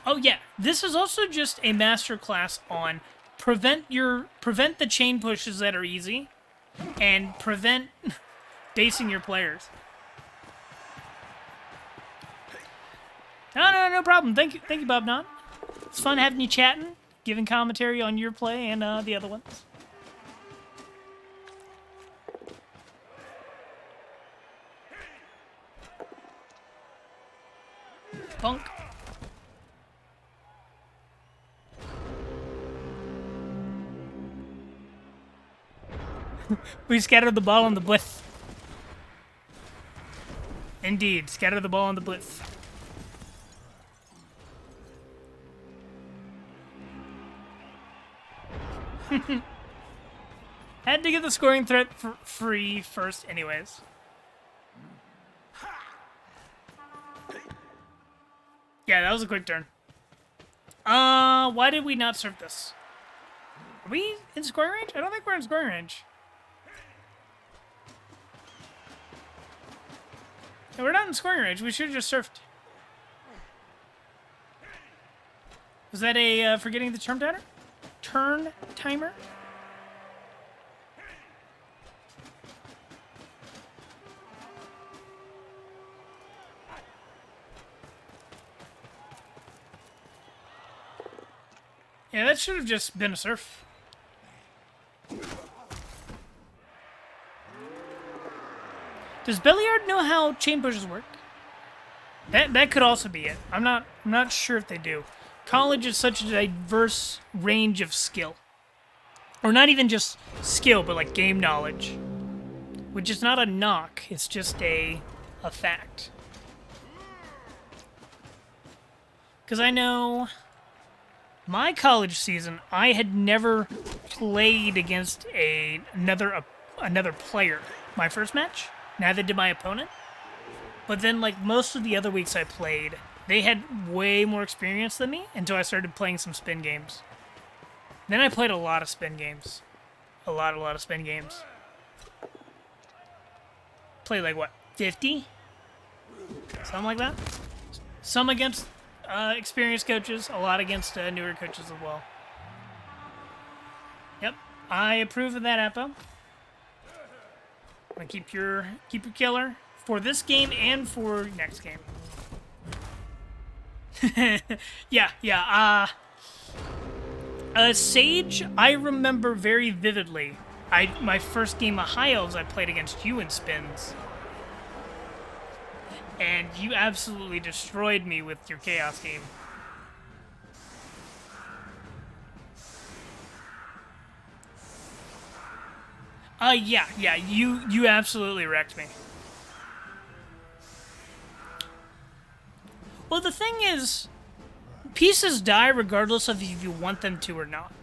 Oh yeah, this is also just a masterclass on prevent the chain pushes that are easy, and prevent basing your players. No problem. Thank you, Bob Not. It's fun having you chatting, giving commentary on your play and the other ones. Bunk. We scattered the ball on the blitz. Indeed, scatter the ball on the blitz. Had to get the scoring threat free first anyways. Yeah, that was a quick turn. Why did we not serve this? Are we in scoring range? I don't think we're in scoring range. No, we're not in scoring range. We should have just surfed. Was that a forgetting the turn timer? Turn timer? Yeah, that should have just been a surf. Does Belliard know how chain pushes work? That could also be it. I'm not sure if they do. College is such a diverse range of skill. Or not even just skill, but like game knowledge. Which is not a knock, it's just a fact. Because I know my college season, I had never played against another player. My first match, neither did my opponent. But then, like, most of the other weeks I played, they had way more experience than me until I started playing some spin games. Then I played a lot of spin games. A lot of spin games. Played, like, what, 50? Something like that? Some against experienced coaches, a lot against newer coaches as well. Yep, I approve of that, Appo. I'm gonna keep your killer for this game and for next game. yeah. Sage, I remember very vividly. My first game of High Elves, I played against you in spins. And you absolutely destroyed me with your Chaos game. Yeah, you absolutely wrecked me. Well, the thing is, pieces die regardless of if you want them to or not.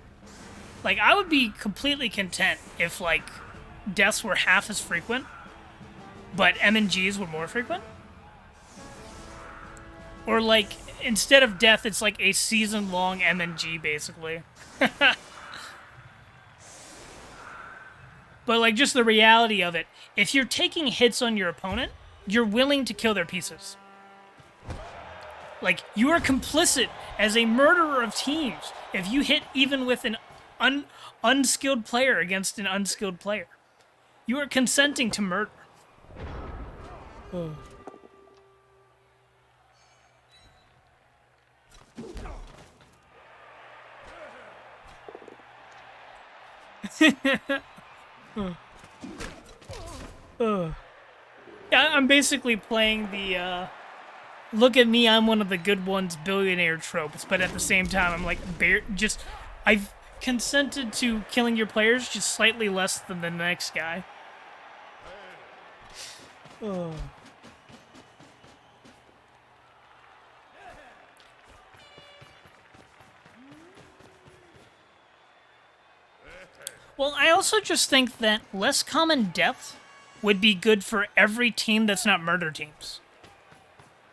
Like, I would be completely content if, like, deaths were half as frequent, but MNGs were more frequent. Or, like, instead of death, it's like a season-long MNG, basically. But, like, just the reality of it, if you're taking hits on your opponent, you're willing to kill their pieces. Like, you are complicit as a murderer of teams if you hit even with an unskilled player against an unskilled player. You are consenting to murder. Oh. Yeah, I'm basically playing the look at me, I'm one of the good ones billionaire tropes, but at the same time I'm like I've consented to killing your players just slightly less than the next guy. Oh. Well, I also just think that less common death would be good for every team that's not murder teams.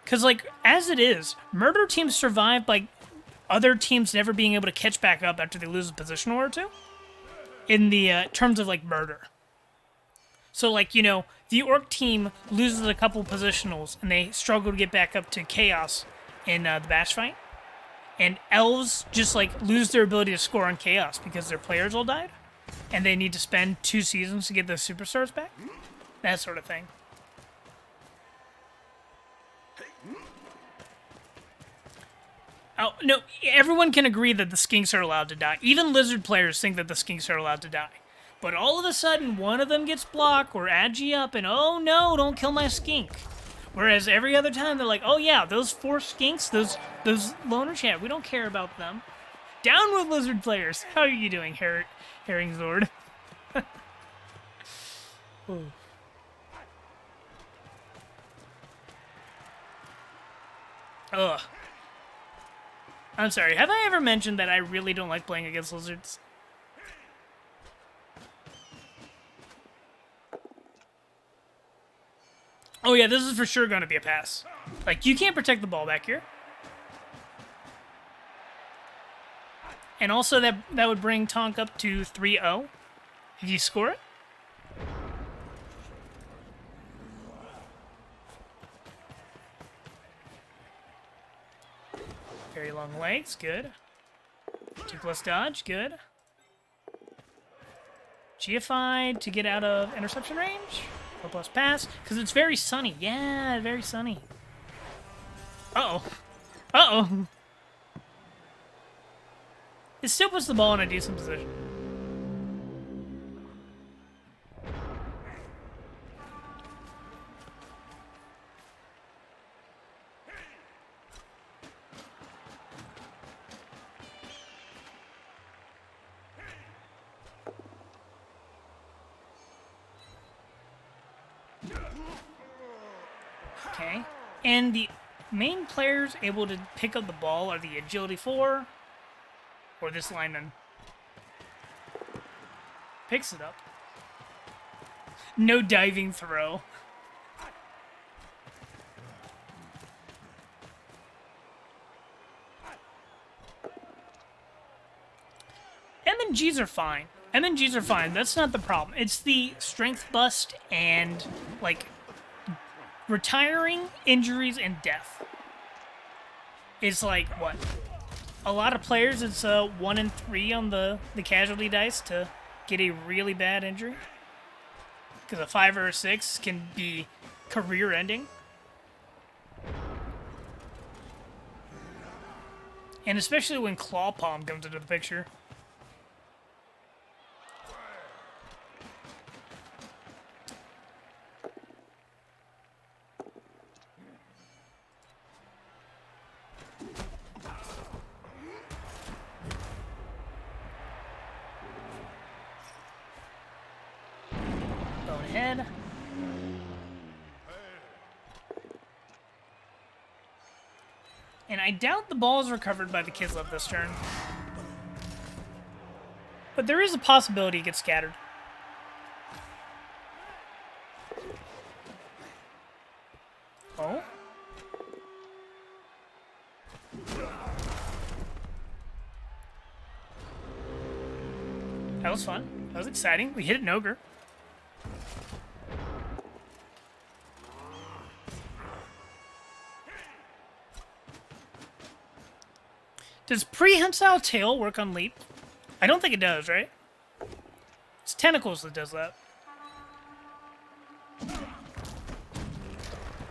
Because, like, as it is, murder teams survive by other teams never being able to catch back up after they lose a position or two. In the terms of, like, murder. So, like, you know, the Orc team loses a couple positionals and they struggle to get back up to Chaos in the Bash fight. And Elves just, like, lose their ability to score on Chaos because their players all died. And they need to spend 2 seasons to get those superstars back. That sort of thing. Oh, no, everyone can agree that the skinks are allowed to die. Even lizard players think that the skinks are allowed to die. But all of a sudden, one of them gets blocked or agi up and, oh no, don't kill my skink. Whereas every other time, they're like, oh yeah, those 4 skinks, those loner chat, we don't care about them. Down with lizard players. How are you doing, Herring Zord? Oh. Ugh. I'm sorry, have I ever mentioned that I really don't like playing against lizards? Oh yeah, this is for sure going to be a pass. Like, you can't protect the ball back here. And also that would bring Tonk up to 3-0 if you score it. Very long legs, good. 2+ dodge, good. GFI to get out of interception range. 4+ pass, because it's very sunny. Yeah, very sunny. Uh-oh. Uh-oh. It still puts the ball in a decent position. Okay. And the main players able to pick up the ball are the Agility 4 or this lineman. Picks it up. No diving throw. MNGs are fine. MNGs are fine. That's not the problem. It's the strength bust and, like, retiring, injuries, and death. It's like, what? A lot of players, it's 1 in 3 on the casualty dice to get a really bad injury. Because a 5 or a 6 can be career-ending. And especially when Claw Palm comes into the picture. Bonehead. And I doubt the ball is recovered by the Kislev this turn. But there is a possibility it gets scattered. Oh? That was fun. That was exciting. We hit an ogre. Does prehensile tail work on leap? I don't think it does, right? It's tentacles that does that.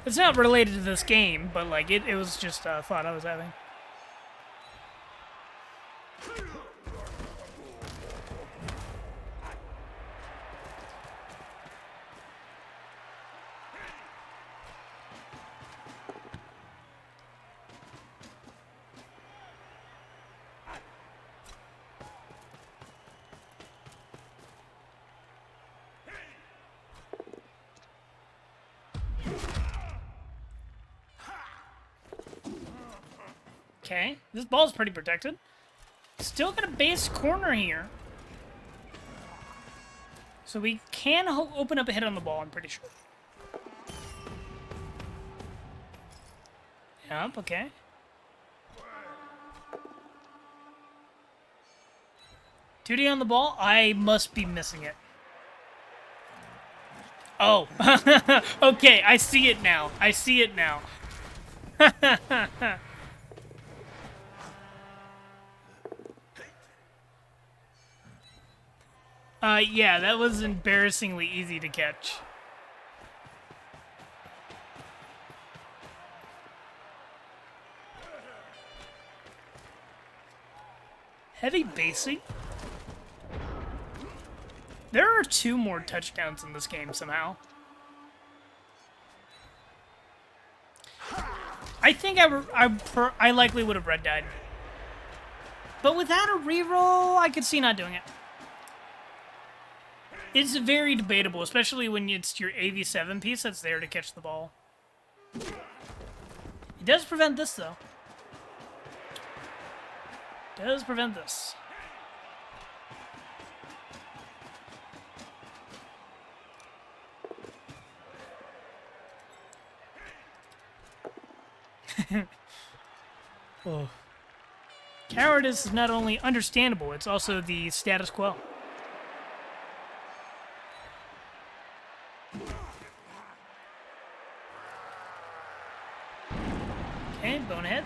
It's not related to this game, but like it was just a thought I was having. Okay, this ball's pretty protected. Still got a base corner here. So we can open up a hit on the ball, I'm pretty sure. Yep, okay. Duty on the ball? I must be missing it. Oh. Okay, I see it now. I see it now. Yeah, that was embarrassingly easy to catch. Heavy basing? There are 2 more touchdowns in this game somehow. I think I likely would have red died. But without a reroll, I could see not doing it. It's very debatable, especially when it's your AV7 piece that's there to catch the ball. It does prevent this, though. Does prevent this. Oh. Cowardice is not only understandable, it's also the status quo. Okay, bonehead.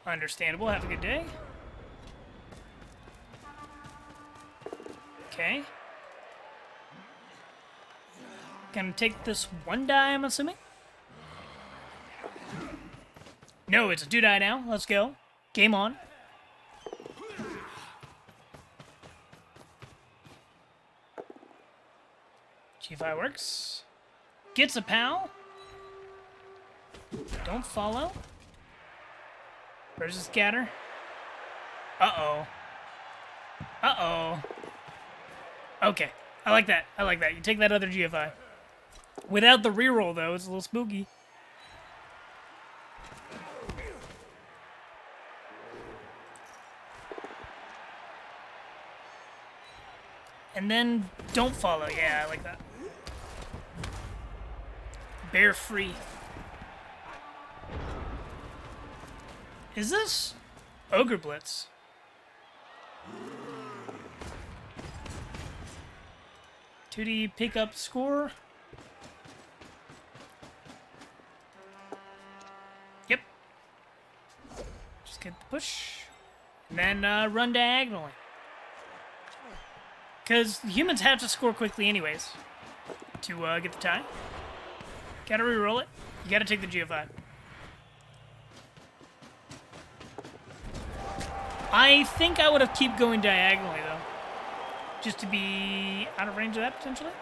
Understandable, have a good day. Okay. Gonna take this one die, I'm assuming? No, it's a 2 die now. Let's go. Game on. G5 works. Gets a pal. Don't follow. Where's the scatter? Uh-oh. Uh-oh. Okay. I like that. I like that. You take that other GFI. Without the reroll, though, it's a little spooky. And then don't follow. Yeah, I like that. Bear free. Is this Ogre Blitz? $2D pick up score. Yep. Just get the push. And then run diagonally. Because humans have to score quickly anyways to get the tie. Gotta reroll it. You gotta take the GFI. I think I would have keep going diagonally, though. Just to be out of range of that, potentially.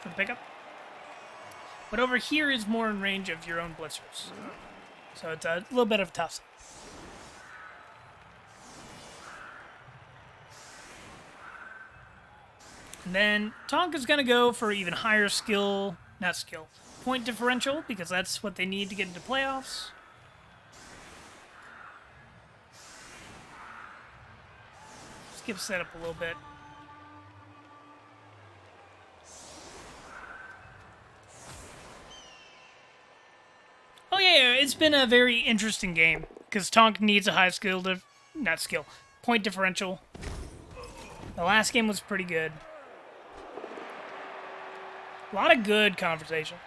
For the pickup. But over here is more in range of your own blitzers. So it's a little bit of a toss. And then Tonka's going to go for even higher skill, not skill, point differential, because that's what they need to get into playoffs. Skip setup a little bit. Oh yeah, it's been a very interesting game, because Tonk needs a high skill, point differential. The last game was pretty good. A lot of good conversation.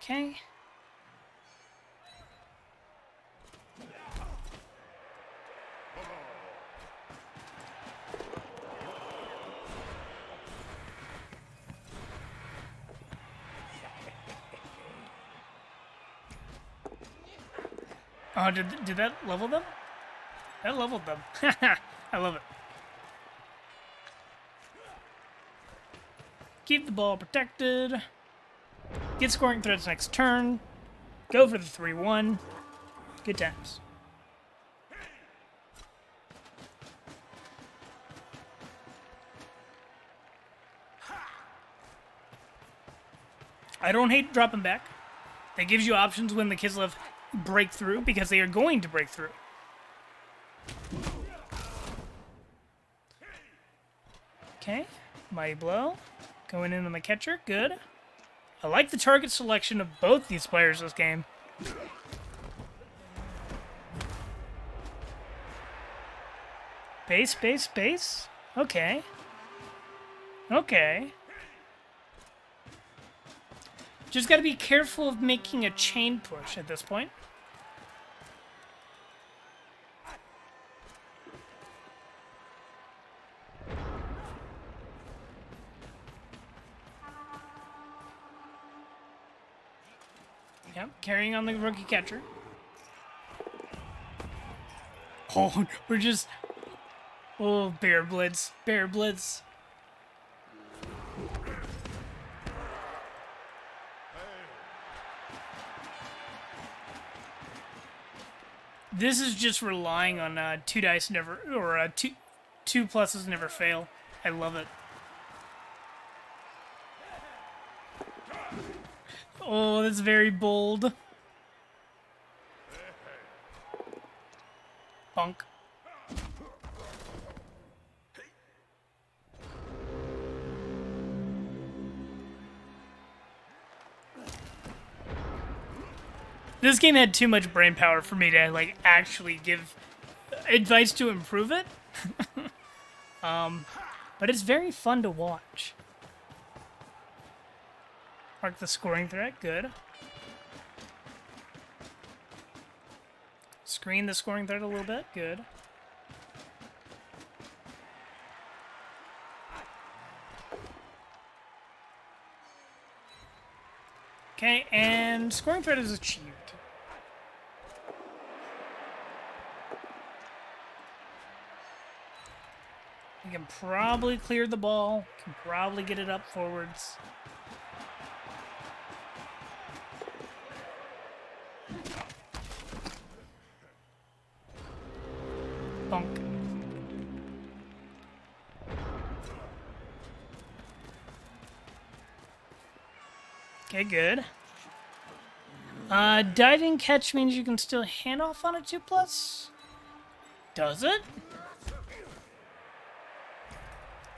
Okay. Oh, did that level them? That leveled them. I love it. Keep the ball protected. Get scoring threats next turn. Go for the 3-1. Good times. I don't hate dropping back. That gives you options when the Kislev break through, because they are going to break through. Okay, Mighty Blow. Going in on the catcher, good. I like the target selection of both these players this game. Base, base, base. Okay. Okay. Just gotta be careful of making a chain push at this point. Yep, carrying on the rookie catcher. Oh, we're just... Oh, Bear Blitz. Bear Blitz. This is just relying on 2 dice never... Or 2... 2 pluses never fail. I love it. Oh, that's very bold. Bunk. This game had too much brain power for me to like actually give advice to improve it. But it's very fun to watch. Mark the scoring threat, good. Screen the scoring threat a little bit, good. Okay, and scoring threat is achieved. We can probably clear the ball, can probably get it up forwards. Bunk. Okay, good. Diving catch means you can still hand off on a 2+. Does it?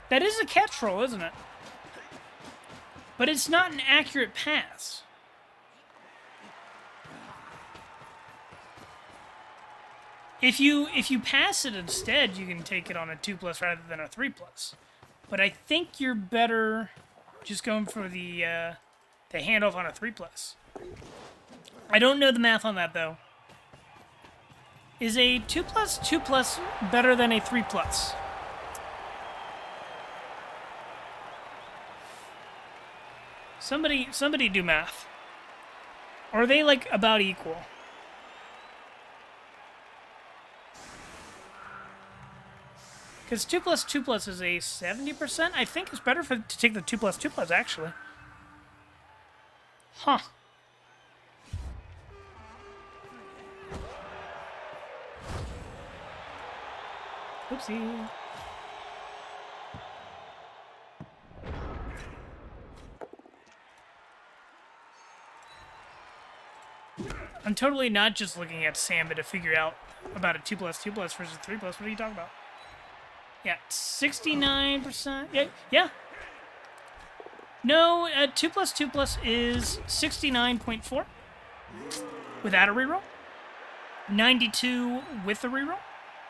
That is a catch roll, isn't it? But it's not an accurate pass. If you pass it instead, you can take it on a 2+ rather than a 3+. But I think you're better just going for the handoff on a 3+. I don't know the math on that though. Is a 2+, better than a 3+? Somebody do math. Or are they like about equal? Because 2+, is a 70%. I think it's better to take the 2+, actually. Huh. Oopsie. I'm totally not just looking at Samba to figure out about a 2+, versus 3+. What are you talking about? Yeah, 69%. Yeah. No, 2+, is 69.4 without a reroll. 92 with a reroll,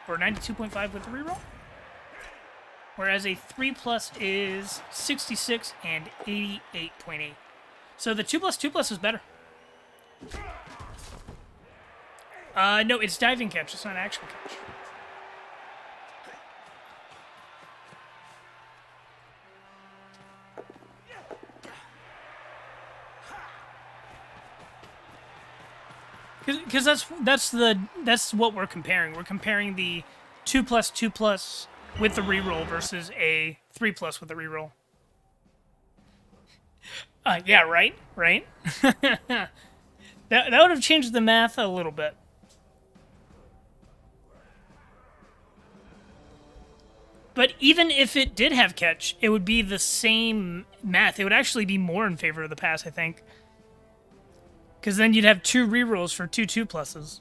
or 92.5 with a reroll. Whereas a 3+ is 66 and 88.8. So the 2+, is better. No, it's diving catch. It's not actual catch. Because that's what we're comparing. We're comparing the 2+, with the reroll versus a 3+ with a reroll. Yeah, right. that would have changed the math a little bit. But even if it did have catch, it would be the same math. It would actually be more in favor of the pass, I think. Because then you'd have 2 rerolls for 2 2+.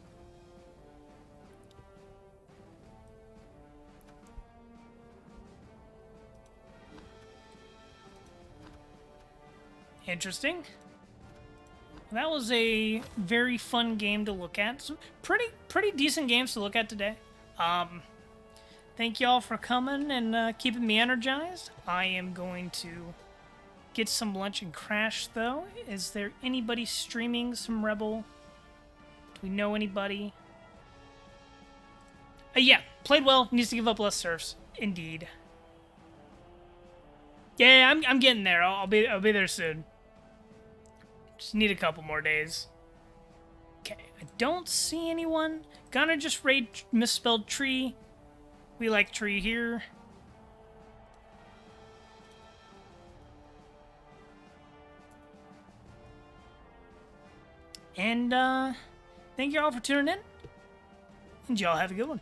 Interesting. That was a very fun game to look at. Some pretty decent games to look at today. Thank y'all for coming and keeping me energized. I am going to get some lunch and crash, though. Is there anybody streaming some Rebbl? Do we know anybody? Yeah, played well. Needs to give up less serfs. Indeed. Yeah, I'm getting there. I'll be there soon. Just need a couple more days. Okay, I don't see anyone. Gonna just raid misspelled tree. We like tree here. And thank you all for tuning in. And y'all have a good one.